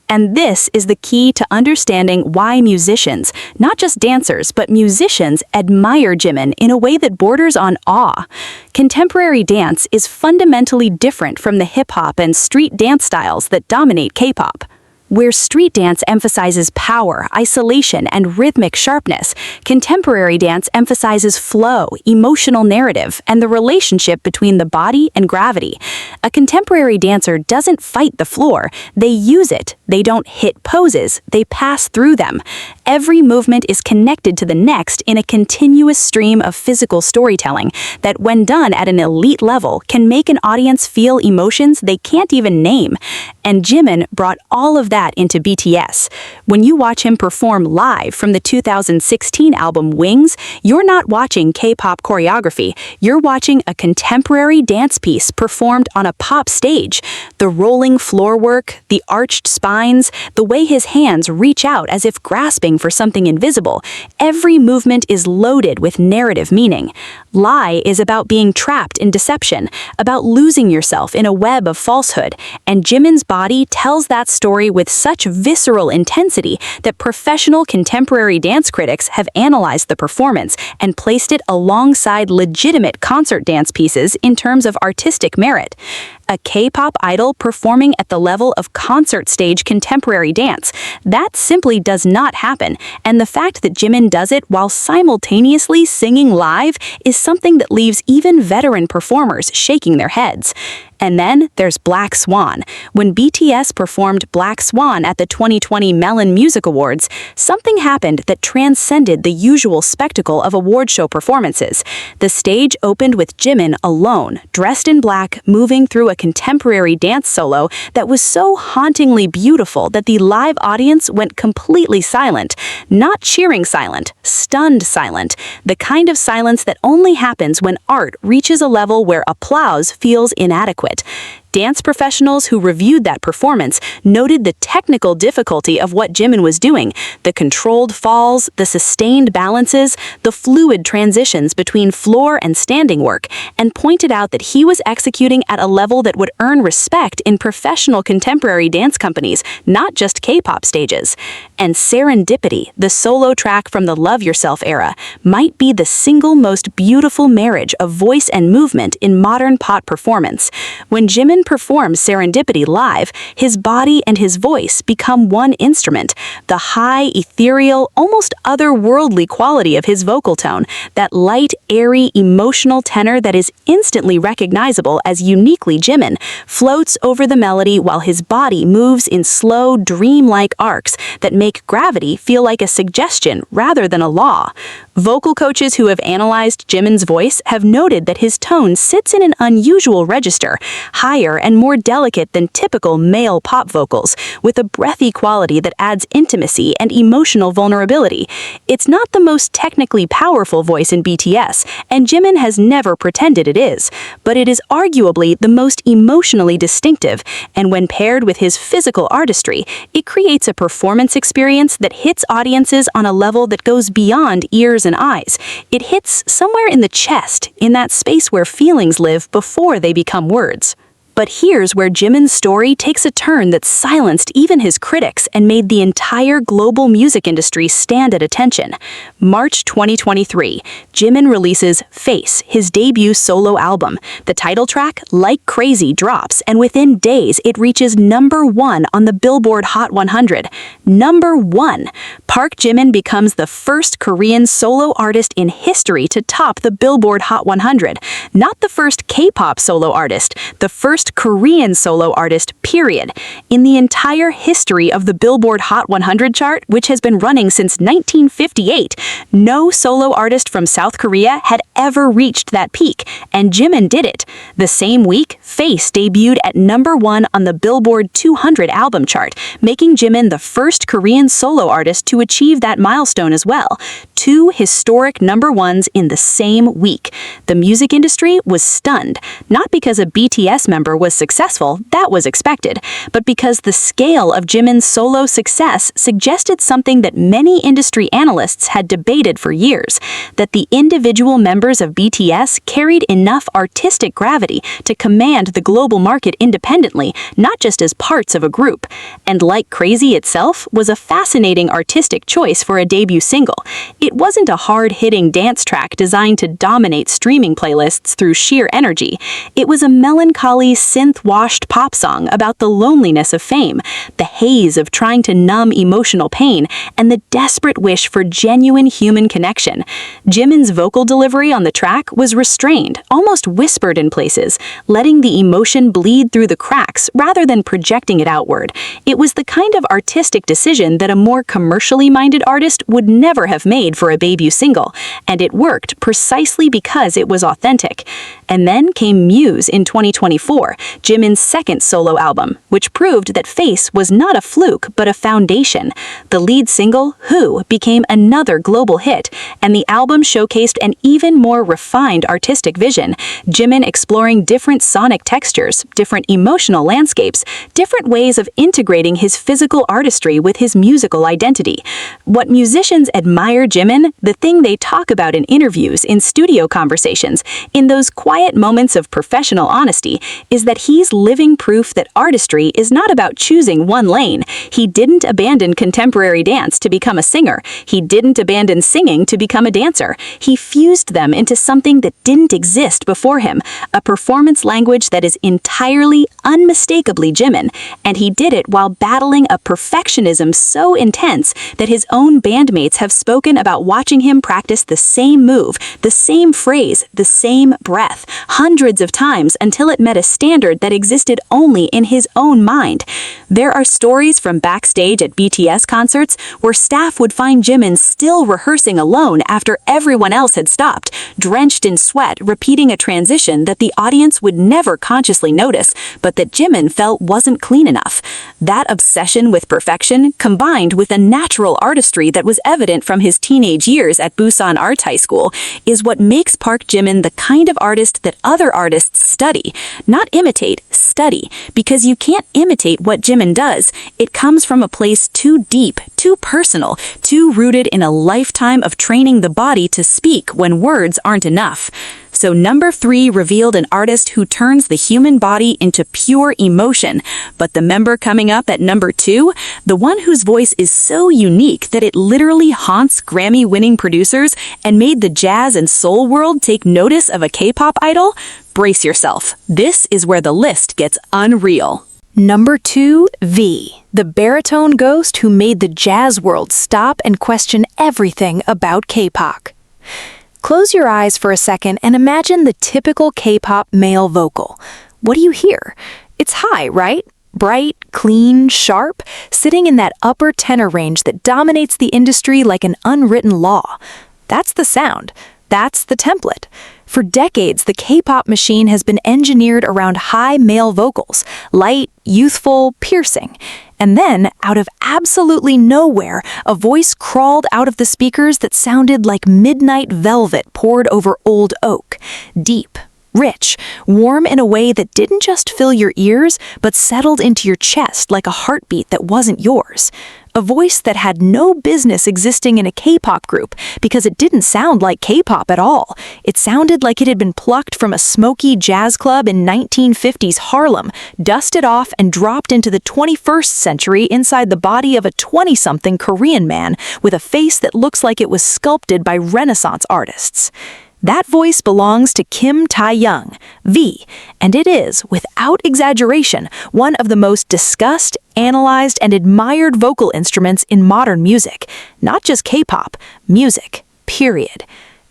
[SPEAKER 2] And this is the key to understanding why musicians, not just dancers, but musicians admire Jimin in a way that borders on awe. Contemporary dance is fundamentally different from the hip-hop and street dance styles that dominate K-pop.
[SPEAKER 1] Where street dance emphasizes power, isolation, and rhythmic sharpness, contemporary dance emphasizes flow, emotional narrative, and the relationship between the body and gravity. A contemporary dancer doesn't fight the floor, they use it. They don't hit poses, they pass through them. Every movement is connected to the next in a continuous stream of physical storytelling that, when done at an elite level, can make an audience feel emotions they can't even name. And Jimin brought all of that into BTS. When you watch him perform live from the 2016 album Wings, you're not watching K-pop choreography, you're watching a contemporary dance piece performed on a pop stage. The rolling floor work, the arched spines, the way his hands reach out as if grasping for something invisible, every movement is loaded with narrative meaning. Lie is about being trapped in deception, about losing yourself in a web of falsehood, and Jimin's body tells that story with such visceral intensity that professional contemporary dance critics have analyzed the performance and placed it alongside legitimate concert dance pieces in terms of artistic merit. A K-pop idol performing at the level of concert stage contemporary dance. That simply does not happen, and the fact that Jimin does it while simultaneously singing live is something that leaves even veteran performers shaking their heads. And then there's Black Swan. When BTS performed Black Swan at the 2020 Melon Music Awards, something happened that transcended the usual spectacle of award show performances. The stage opened with Jimin alone, dressed in black, moving through a contemporary dance solo that was so hauntingly beautiful that the live audience went completely silent. Not cheering silent, stunned silent. The kind of silence that only happens when art reaches a level where applause feels inadequate. Dance professionals who reviewed that performance noted the technical difficulty of what Jimin was doing, the controlled falls, the sustained balances, the fluid transitions between floor and standing work, and pointed out that he was executing at a level that would earn respect in professional contemporary dance companies, not just K-pop stages. And Serendipity, the solo track from the Love Yourself era, might be the single most beautiful marriage of voice and movement in modern pop performance. When Jimin performs Serendipity live, his body and his voice become one instrument. The high, ethereal, almost otherworldly quality of his vocal tone, that light, airy, emotional tenor that is instantly recognizable as uniquely Jimin, floats over the melody while his body moves in slow, dreamlike arcs that make gravity feel like a suggestion rather than a law. Vocal coaches who have analyzed Jimin's voice have noted that his tone sits in an unusual register, higher and more delicate than typical male pop vocals, with a breathy quality that adds intimacy and emotional vulnerability. It's not the most technically powerful voice in BTS, and Jimin has never pretended it is, but it is arguably the most emotionally distinctive, and when paired with his physical artistry, it creates a performance experience that hits audiences on a level that goes beyond ears and eyes. It hits somewhere in the chest, in that space where feelings live before they become words. But here's where Jimin's story takes a turn that silenced even his critics and made the entire global music industry stand at attention. March 2023, Jimin releases Face, his debut solo album. The title track, Like Crazy, drops, and within days it reaches #1 on the Billboard Hot 100. #1! Park Jimin becomes the first Korean solo artist in history to top the Billboard Hot 100. Not the first K-pop solo artist, the first Korean solo artist, period. In the entire history of the Billboard Hot 100 chart, which has been running since 1958, no solo artist from South Korea had ever reached that peak, and Jimin did it. The same week, Face debuted at #1 on the Billboard 200 album chart, making Jimin the first Korean solo artist to achieve that milestone as well. 2 historic #1s in the same week. The music industry was stunned, not because a BTS member was successful, that was expected, but because the scale of Jimin's solo success suggested something that many industry analysts had debated for years, that the individual members of BTS carried enough artistic gravity to command the global market independently, not just as parts of a group. And Like Crazy itself was a fascinating artistic choice for a debut single. It wasn't a hard-hitting dance track designed to dominate streaming playlists through sheer energy. It was a melancholy, synth-washed pop song about the loneliness of fame, the haze of trying to numb emotional pain, and the desperate wish for genuine human connection. Jimin's vocal delivery on the track was restrained, almost whispered in places, letting the emotion bleed through the cracks rather than projecting it outward. It was the kind of artistic decision that a more commercially minded artist would never have made for a debut single, and it worked precisely because it was authentic. And then came Muse in 2024, Jimin's second solo album, which proved that Face was not a fluke but a foundation. The lead single, Who, became another global hit, and the album showcased an even more refined artistic vision, Jimin exploring different sonic textures, different emotional landscapes, different ways of integrating his physical artistry with his musical identity. What musicians admire Jimin, the thing they talk about in interviews, in studio conversations, in those quiet moments of professional honesty, is that he's living proof that artistry is not about choosing one lane. He didn't abandon contemporary dance to become a singer. He didn't abandon singing to become a dancer. He fused them into something that didn't exist before him, a performance language that is entirely, unmistakably Jimin, and he did it while battling a perfectionism so intense that his own bandmates have spoken about watching him practice the same move, the same phrase, the same breath, hundreds of times until it met a standard that existed only in his own mind. There are stories from backstage at BTS concerts where staff would find Jimin still rehearsing alone after everyone else had stopped, drenched in sweat, repeating a transition that the audience would never consciously notice, but that Jimin felt wasn't clean enough. That obsession with perfection, combined with a natural artistry that was evident from his teenage years at Busan Art High School, is what makes Park Jimin the kind of artist that other artists study. Not imitate, study. Because you can't imitate what Jimin does. It comes from a place too deep, too personal, too rooted in a lifetime of training the body to speak when words aren't enough. So number 3 revealed an artist who turns the human body into pure emotion. But the member coming up at number 2, the one whose voice is so unique that it literally haunts Grammy-winning producers and made the jazz and soul world take notice of a K-pop idol? Brace yourself. This is where the list gets unreal.
[SPEAKER 2] Number 2, V, the baritone ghost who made the jazz world stop and question everything about K-pop. Close your eyes for a second and imagine the typical K-pop male vocal. What do you hear? It's high, right? Bright, clean, sharp, sitting in that upper tenor range that dominates the industry like an unwritten law. That's the sound. That's the template. For decades, the K-pop machine has been engineered around high male vocals, light, youthful, piercing. And then, out of absolutely nowhere, a voice crawled out of the speakers that sounded like midnight velvet poured over old oak. Deep, rich, warm in a way that didn't just fill your ears, but settled into your chest like a heartbeat that wasn't yours. A voice that had no business existing in a K-pop group because it didn't sound like K-pop at all. It sounded like it had been plucked from a smoky jazz club in 1950s Harlem, dusted off and dropped into the 21st century inside the body of a 20-something Korean man with a face that looks like it was sculpted by Renaissance artists. That voice belongs to Kim Tae-young, V, and it is, without exaggeration, one of the most discussed, analyzed, and admired vocal instruments in modern music. Not just K-pop, music, period.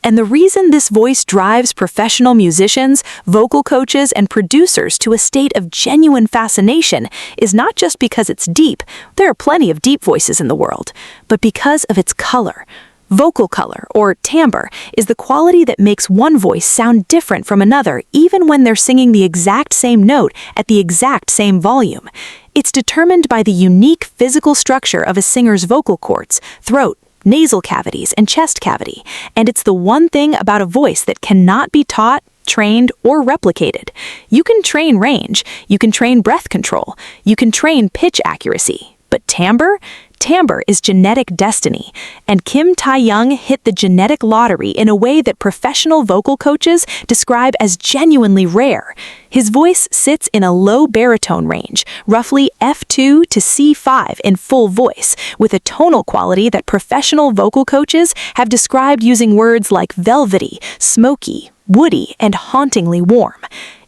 [SPEAKER 2] And the reason this voice drives professional musicians, vocal coaches, and producers to a state of genuine fascination is not just because it's deep, there are plenty of deep voices in the world, but because of its color. Vocal color, or timbre, is the quality that makes one voice sound different from another even when they're singing the exact same note at the exact same volume. It's determined by the unique physical structure of a singer's vocal cords, throat, nasal cavities, and chest cavity, and it's the one thing about a voice that cannot be taught, trained, or replicated. You can train range, you can train breath control, you can train pitch accuracy, but timbre? Timbre is genetic destiny, and Kim Tae-young hit the genetic lottery in a way that professional vocal coaches describe as genuinely rare. His voice sits in a low baritone range, roughly F2 to C5 in full voice, with a tonal quality that professional vocal coaches have described using words like velvety, smoky, woody, and hauntingly warm.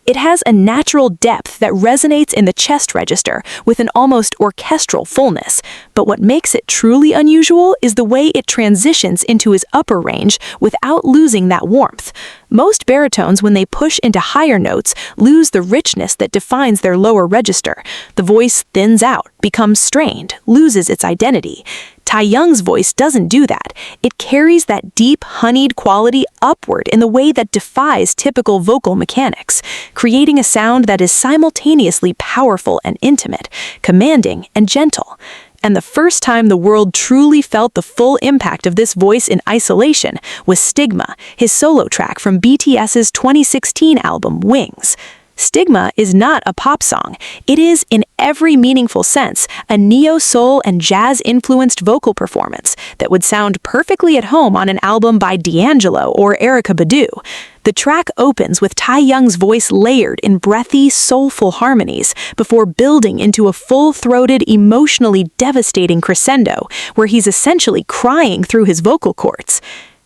[SPEAKER 1] It has a natural depth that resonates in the chest register with an almost orchestral fullness, but what makes it truly unusual is the way it transitions into his upper range without losing that warmth. Most baritones, when they push into higher notes, lose the richness that defines their lower register. The voice thins out, becomes strained, loses its identity. Taehyung's voice doesn't do that. It carries that deep, honeyed quality upward in the way that defies typical vocal mechanics, creating a sound that is simultaneously powerful and intimate, commanding and gentle. And the first time the world truly felt the full impact of this voice in isolation was Stigma, his solo track from BTS's 2016 album Wings. Stigma is not a pop song. It is, in every meaningful sense, a neo-soul and jazz-influenced vocal performance that would sound perfectly at home on an album by D'Angelo or Erykah Badu. The track opens with Taehyung's voice layered in breathy, soulful harmonies before building into a full-throated, emotionally devastating crescendo where he's essentially crying through his vocal cords.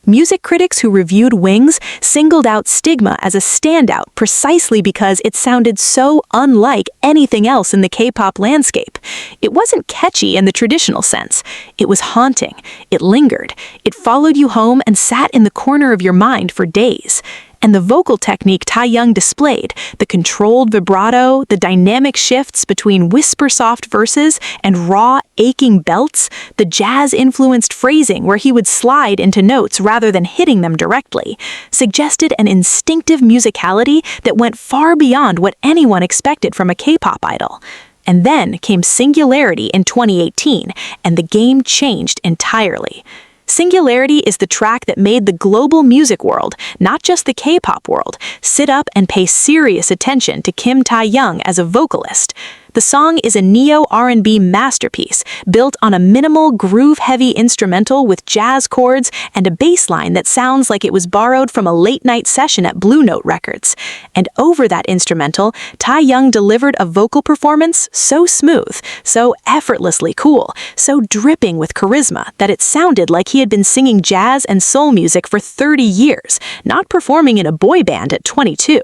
[SPEAKER 1] Music critics who reviewed Wings singled out Stigma as a standout precisely because it sounded so unlike anything else in the K-pop landscape. It wasn't catchy in the traditional sense. It was haunting. It lingered. It followed you home and sat in the corner of your mind for days. And the vocal technique Taehyung displayed, the controlled vibrato, the dynamic shifts between whisper-soft verses and raw, aching belts, the jazz-influenced phrasing where he would slide into notes rather than hitting them directly, suggested an instinctive musicality that went far beyond what anyone expected from a K-pop idol. And then came Singularity in 2018, and the game changed entirely. Singularity is the track that made the global music world, not just the K-pop world, sit up and pay serious attention to Kim Taehyung as a vocalist. The song is a neo-R&B masterpiece, built on a minimal, groove-heavy instrumental with jazz chords and a bass line that sounds like it was borrowed from a late-night session at Blue Note Records. And over that instrumental, Taehyung delivered a vocal performance so smooth, so effortlessly cool, so dripping with charisma that it sounded like he had been singing jazz and soul music for 30 years, not performing in a boy band at 22.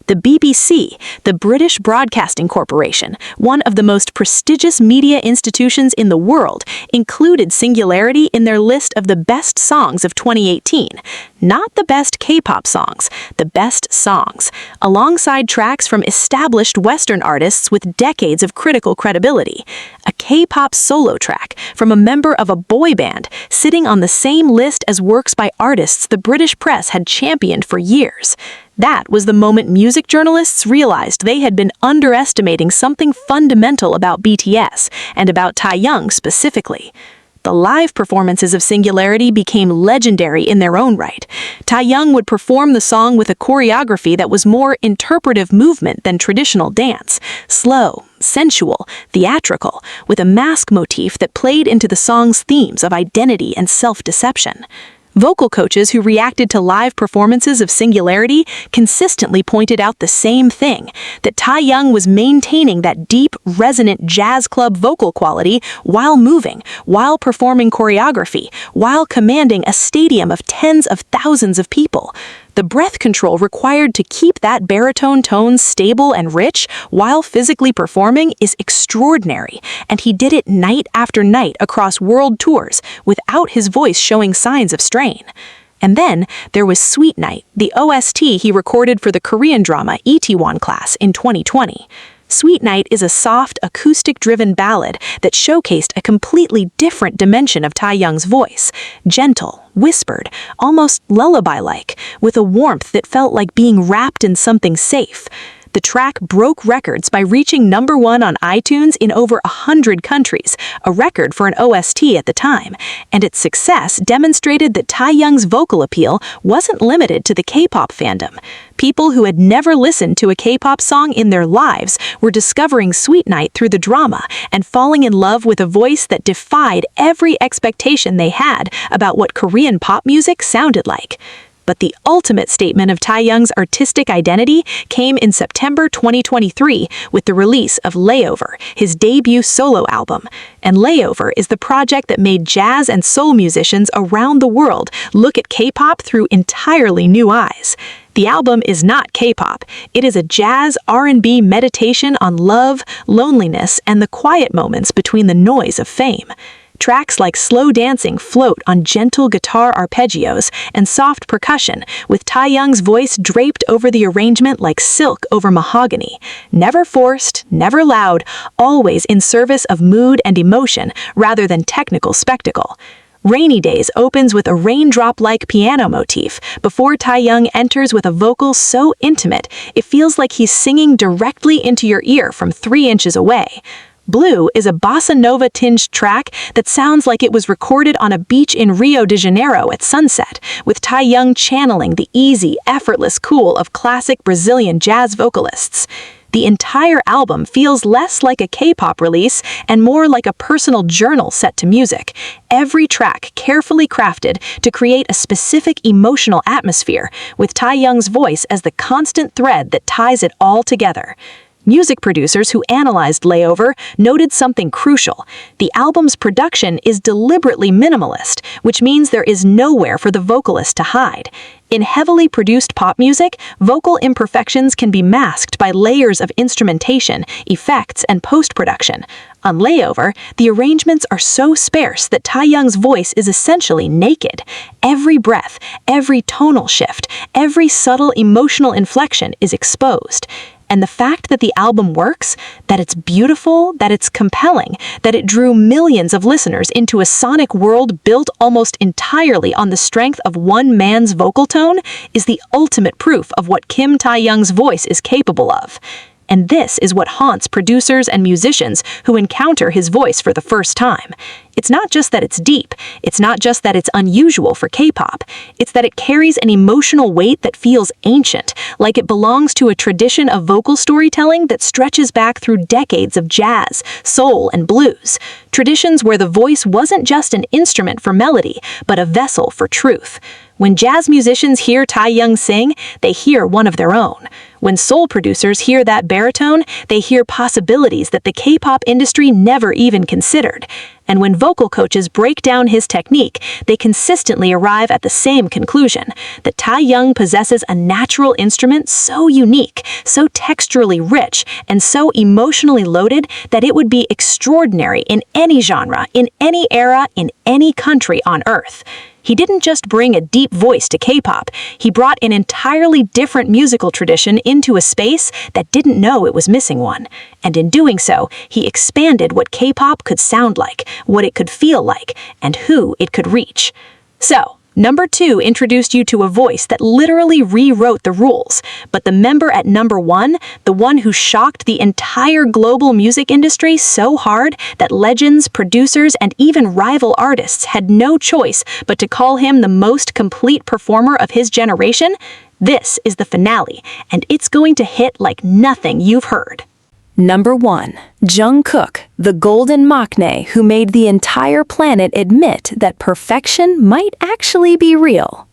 [SPEAKER 1] The BBC, the British Broadcasting Corporation, one of the most prestigious media institutions in the world, included Singularity in their list of the best songs of 2018. Not the best K-pop songs, the best songs, alongside tracks from established Western artists with decades of critical credibility. A K-pop solo track from a member of a boy band sitting on the same list as works by artists the British press had championed for years. That was the moment music journalists realized they had been underestimating something fundamental about BTS, and about Taehyung specifically. The live performances of Singularity became legendary in their own right. Taehyung would perform the song with a choreography that was more interpretive movement than traditional dance, slow, sensual, theatrical, with a mask motif that played into the song's themes of identity and self-deception. Vocal coaches who reacted to live performances of Singularity consistently pointed out the same thing, that Taehyung was maintaining that deep, resonant jazz club vocal quality while moving, while performing choreography, while commanding a stadium of tens of thousands of people. The breath control required to keep that baritone tone stable and rich while physically performing is extraordinary, and he did it night after night across world tours without his voice showing signs of strain. And then there was Sweet Night, the OST he recorded for the Korean drama Itaewon Class in 2020. Sweet Night is a soft, acoustic-driven ballad that showcased a completely different dimension of Taehyung's voice, gentle, whispered, almost lullaby-like, with a warmth that felt like being wrapped in something safe. The track broke records by reaching #1 on iTunes in over 100 countries, a record for an OST at the time, and its success demonstrated that Taehyung's vocal appeal wasn't limited to the K-pop fandom. People who had never listened to a K-pop song in their lives were discovering Sweet Night through the drama and falling in love with a voice that defied every expectation they had about what Korean pop music sounded like. But the ultimate statement of Taehyung's artistic identity came in September 2023 with the release of Layover, his debut solo album. And Layover is the project that made jazz and soul musicians around the world look at K-pop through entirely new eyes. The album is not K-pop. It is a jazz R&B meditation on love, loneliness, and the quiet moments between the noise of fame. Tracks like Slow Dancing float on gentle guitar arpeggios and soft percussion, with Taehyung's voice draped over the arrangement like silk over mahogany. Never forced, never loud, always in service of mood and emotion rather than technical spectacle. Rainy Days opens with a raindrop-like piano motif before Taehyung enters with a vocal so intimate it feels like he's singing directly into your ear from 3 inches away. Blue is a bossa nova-tinged track that sounds like it was recorded on a beach in Rio de Janeiro at sunset, with Taehyung channeling the easy, effortless cool of classic Brazilian jazz vocalists. The entire album feels less like a K-pop release and more like a personal journal set to music. Every track carefully crafted to create a specific emotional atmosphere, with Taehyung's voice as the constant thread that ties it all together. Music producers who analyzed Layover noted something crucial. The album's production is deliberately minimalist, which means there is nowhere for the vocalist to hide. In heavily produced pop music, vocal imperfections can be masked by layers of instrumentation, effects, and post-production. On Layover, the arrangements are so sparse that Taehyung's voice is essentially naked. Every breath, every tonal shift, every subtle emotional inflection is exposed. And the fact that the album works, that it's beautiful, that it's compelling, that it drew millions of listeners into a sonic world built almost entirely on the strength of one man's vocal tone, is the ultimate proof of what Kim Taehyung's voice is capable of. And this is what haunts producers and musicians who encounter his voice for the first time. It's not just that it's deep, it's not just that it's unusual for K-pop, it's that it carries an emotional weight that feels ancient, like it belongs to a tradition of vocal storytelling that stretches back through decades of jazz, soul, and blues. Traditions where the voice wasn't just an instrument for melody, but a vessel for truth. When jazz musicians hear Taehyung sing, they hear one of their own. When soul producers hear that baritone, they hear possibilities that the K-pop industry never even considered. And when vocal coaches break down his technique, they consistently arrive at the same conclusion, that Taehyung possesses a natural instrument so unique, so texturally rich, and so emotionally loaded that it would be extraordinary in any genre, in any era, in any country on Earth. He didn't just bring a deep voice to K-pop, he brought an entirely different musical tradition into a space that didn't know it was missing one. And in doing so, he expanded what K-pop could sound like, what it could feel like, and who it could reach. So, Number 2 introduced you to a voice that literally rewrote the rules, but the member at number 1, the one who shocked the entire global music industry so hard that legends, producers, and even rival artists had no choice but to call him the most complete performer of his generation, this is the finale, and it's going to hit like nothing you've heard.
[SPEAKER 2] Number 1. Jungkook, the golden maknae who made the entire planet admit that perfection might actually be real.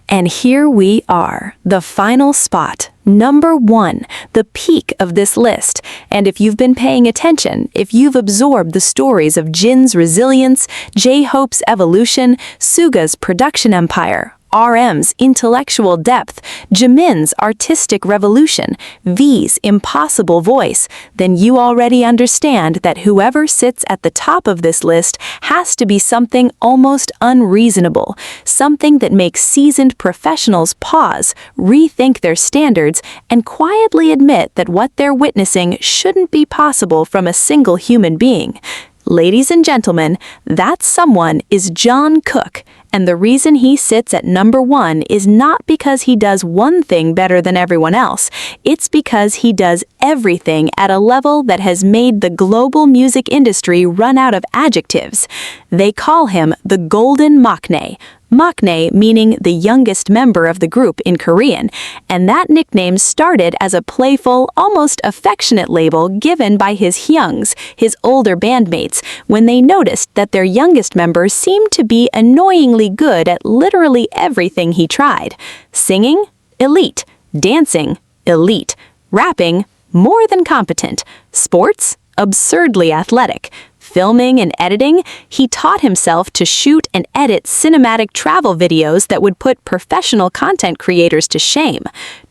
[SPEAKER 2] And here we are, the final spot, number 1, the peak of this list. And if you've been paying attention, if you've absorbed the stories of Jin's resilience, J-Hope's evolution, Suga's production empire, RM's intellectual depth, Jimin's artistic revolution, V's impossible voice, then you already understand that whoever sits at the top of this list has to be something almost unreasonable, something that makes seasoned professionals pause, rethink their standards, and quietly admit that what they're witnessing shouldn't be possible from a single human being. Ladies and gentlemen, that someone is Jungkook, and the reason he sits at number 1 is not because he does one thing better than everyone else, it's because he does everything at a level that has made the global music industry run out of adjectives. They call him the golden maknae. Maknae meaning the youngest member of the group in Korean, and that nickname started as a playful, almost affectionate label given by his hyungs, his older bandmates, when they noticed that their youngest member seemed to be annoyingly good at literally everything he tried. Singing? Elite. Dancing? Elite. Rapping? More than competent. Sports? Absurdly athletic.
[SPEAKER 1] filming and editing, he taught himself to shoot and edit cinematic travel videos that would put professional content creators to shame.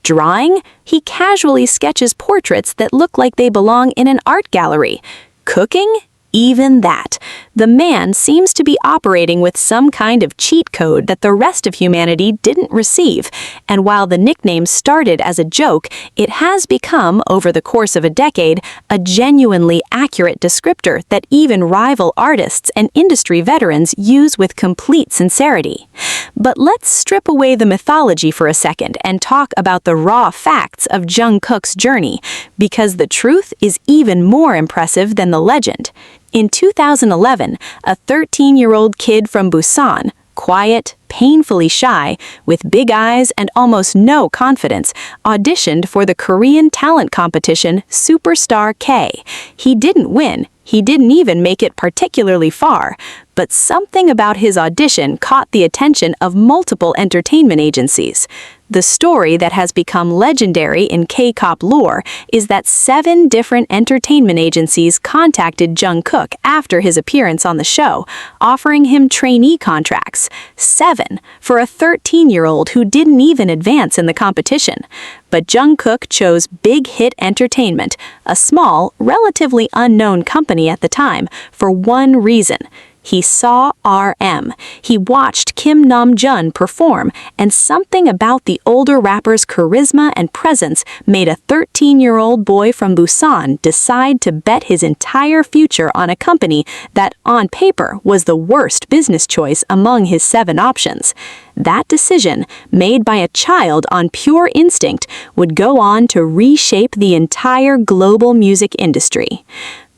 [SPEAKER 1] Drawing, he casually sketches portraits that look like they belong in an art gallery. Cooking? Even that. The man seems to be operating with some kind of cheat code that the rest of humanity didn't receive, and while the nickname started as a joke, it has become, over the course of a decade, a genuinely accurate descriptor that even rival artists and industry veterans use with complete sincerity. But let's strip away the mythology for a second and talk about the raw facts of Jungkook's journey, because the truth is even more impressive than the legend. In 2011, a 13-year-old kid from Busan, quiet, painfully shy, with big eyes and almost no confidence, auditioned for the Korean talent competition Superstar K. He didn't win. He didn't even make it particularly far, but something about his audition caught the attention of multiple entertainment agencies. The story that has become legendary in K-pop lore is that 7 different entertainment agencies contacted Jungkook after his appearance on the show, offering him trainee contracts. 7 for a 13-year-old who didn't even advance in the competition. But Jungkook chose Big Hit Entertainment, a small, relatively unknown company at the time, for one reason. He saw RM. He watched Kim Namjoon perform, and something about the older rapper's charisma and presence made a 13-year-old boy from Busan decide to bet his entire future on a company that, on paper, was the worst business choice among his 7 options. That decision, made by a child on pure instinct, would go on to reshape the entire global music industry.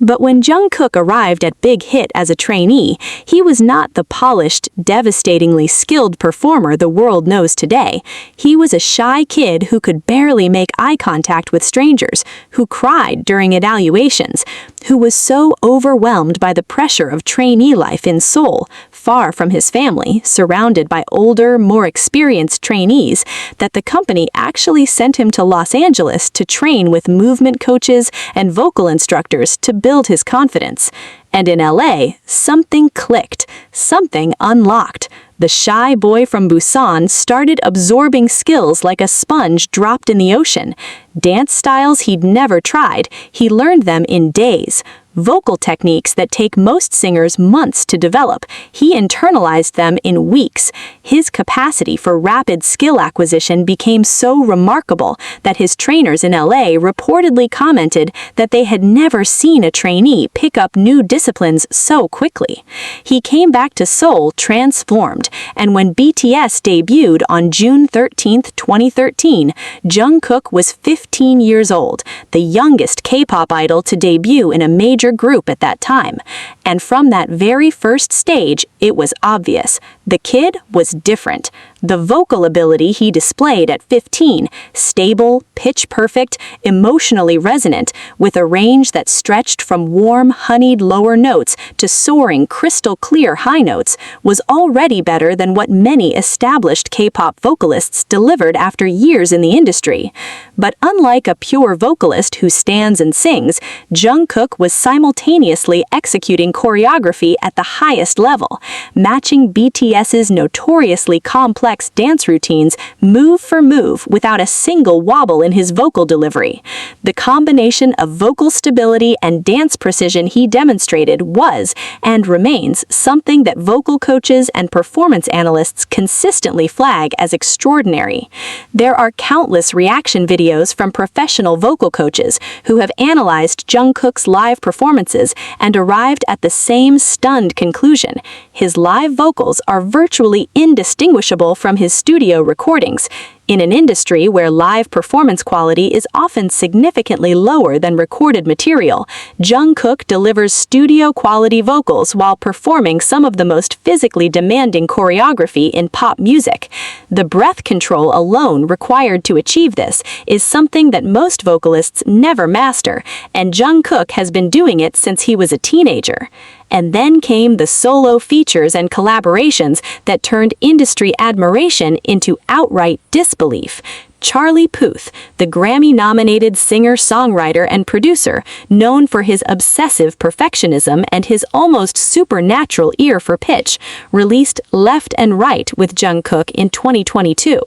[SPEAKER 1] But when Jungkook arrived at Big Hit as a trainee, he was not the polished, devastatingly skilled performer the world knows today. He was a shy kid who could barely make eye contact with strangers, who cried during evaluations, who was so overwhelmed by the pressure of trainee life in Seoul, far from his family, surrounded by older, more experienced trainees, that the company actually sent him to Los Angeles to train with movement coaches and vocal instructors to build his confidence. And in LA, something clicked, something unlocked. The shy boy from Busan started absorbing skills like a sponge dropped in the ocean. Dance styles he'd never tried, he learned them in days. Vocal techniques that take most singers months to develop, he internalized them in weeks. His capacity for rapid skill acquisition became so remarkable that his trainers in LA reportedly commented that they had never seen a trainee pick up new disciplines so quickly. He came back to Seoul transformed, and when BTS debuted on June 13, 2013, Jungkook was 15 years old, the youngest K-pop idol to debut in a major group at that time. And from that very first stage, it was obvious. The kid was different. The vocal ability he displayed at 15, stable, pitch-perfect, emotionally resonant, with a range that stretched from warm, honeyed lower notes to soaring, crystal-clear high notes, was already better than what many established K-pop vocalists delivered after years in the industry. But unlike a pure vocalist who stands and sings, Jungkook was simultaneously executing choreography at the highest level, matching BTS's notoriously complex dance routines move for move without a single wobble in his vocal delivery. The combination of vocal stability and dance precision he demonstrated was, and remains, something that vocal coaches and performance analysts consistently flag as extraordinary. There are countless reaction videos from professional vocal coaches who have analyzed Jungkook's live performances and arrived at the same stunned conclusion. His live vocals are virtually indistinguishable from his studio recordings. In an industry where live performance quality is often significantly lower than recorded material, Jungkook delivers studio-quality vocals while performing some of the most physically demanding choreography in pop music. The breath control alone required to achieve this is something that most vocalists never master, and Jungkook has been doing it since he was a teenager. And then came the solo features and collaborations that turned industry admiration into outright disbelief. Charlie Puth, the Grammy-nominated singer-songwriter and producer, known for his obsessive perfectionism and his almost supernatural ear for pitch, released Left and Right with Jungkook in 2022,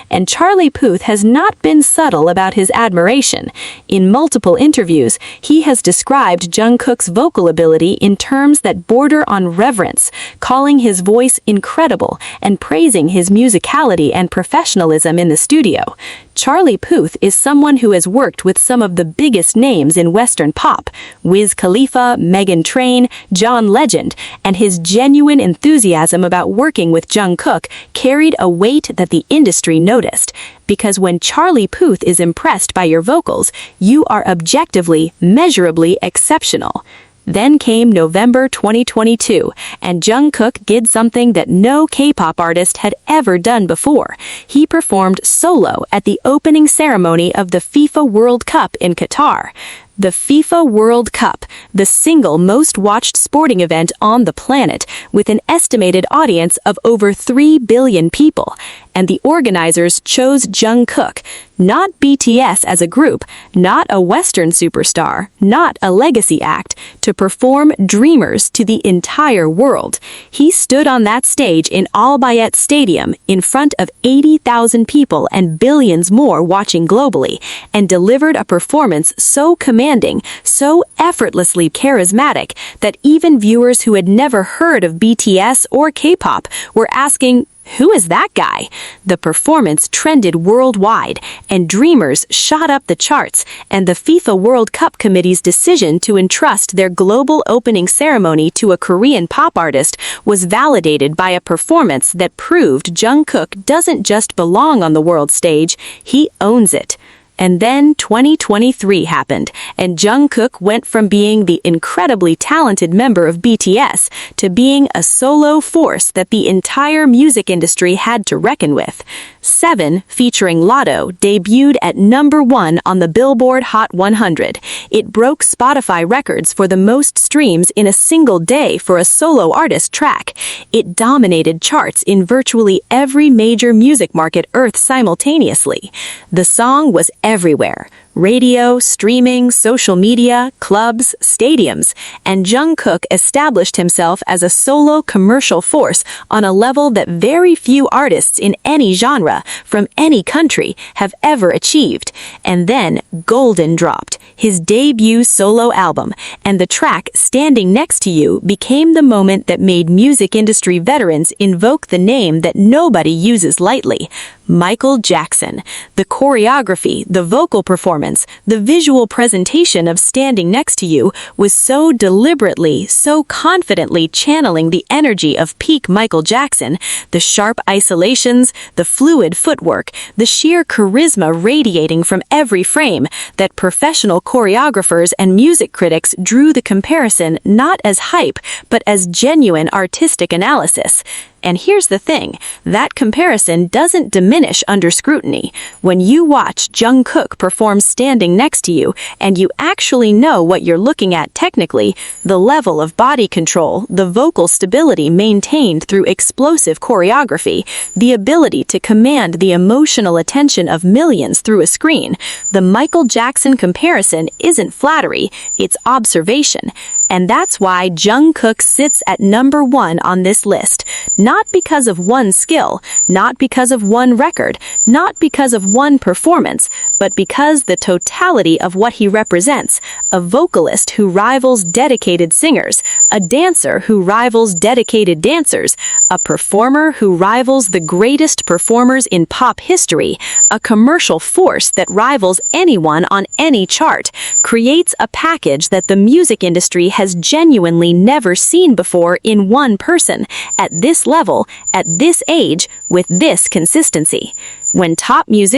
[SPEAKER 1] and Charlie Puth has not been subtle about his admiration. In multiple interviews, he has described Jungkook's vocal ability in terms that border on reverence, calling his voice incredible and praising his musicality and professionalism in the studio. Charlie Puth is someone who has worked with some of the biggest names in Western pop, Wiz Khalifa, Meghan Trainor, John Legend, and his genuine enthusiasm about working with Jungkook carried a weight that the industry noticed. Because when Charlie Puth is impressed by your vocals, you are objectively, measurably exceptional. Then came November 2022, and Jungkook did something that no K-pop artist had ever done before. He performed solo at the opening ceremony of the FIFA World Cup in Qatar. The FIFA World Cup, the single most watched sporting event on the planet, with an estimated audience of over 3 billion people. And the organizers chose Jungkook, not BTS as a group, not a Western superstar, not a legacy act, to perform Dreamers to the entire world. He stood on that stage in Al Bayt Stadium in front of 80,000 people and billions more watching globally, and delivered a performance so commanding, so effortlessly charismatic, that even viewers who had never heard of BTS or K-pop were asking, "Who is that guy?" The performance trended worldwide, and Dreamers shot up the charts, and the FIFA World Cup Committee's decision to entrust their global opening ceremony to a Korean pop artist was validated by a performance that proved Jungkook doesn't just belong on the world stage, he owns it. And then 2023 happened, and Jungkook went from being the incredibly talented member of BTS to being a solo force that the entire music industry had to reckon with. 7, featuring Lotto, debuted at #1 on the Billboard Hot 100. It broke Spotify records for the most streams in a single day for a solo artist track. It dominated charts in virtually every major music market Earth simultaneously. The song was everywhere. Radio, streaming, social media, clubs, stadiums, and Jungkook established himself as a solo commercial force on a level that very few artists in any genre, from any country, have ever achieved. And then Golden dropped, his debut solo album, and the track Standing Next to You became the moment that made music industry veterans invoke the name that nobody uses lightly: Michael Jackson. The choreography, the vocal performance, the visual presentation of Standing Next to You was so deliberately, so confidently channeling the energy of peak Michael Jackson, the sharp isolations, the fluid footwork, the sheer charisma radiating from every frame, that professional choreographers and music critics drew the comparison not as hype, but as genuine artistic analysis. And here's the thing, that comparison doesn't diminish under scrutiny. When you watch Jungkook perform Standing Next to You, and you actually know what you're looking at technically, the level of body control, the vocal stability maintained through explosive choreography, the ability to command the emotional attention of millions through a screen, the Michael Jackson comparison isn't flattery, it's observation. And that's why Jungkook sits at #1 on this list. Not because of one skill, not because of one record, not because of one performance, but because the totality of what he represents: a vocalist who rivals dedicated singers, a dancer who rivals dedicated dancers, a performer who rivals the greatest performers in pop history, a commercial force that rivals anyone on any chart, creates a package that the music industry has genuinely never seen before in one person, at this level, at this age, with this consistency. When top music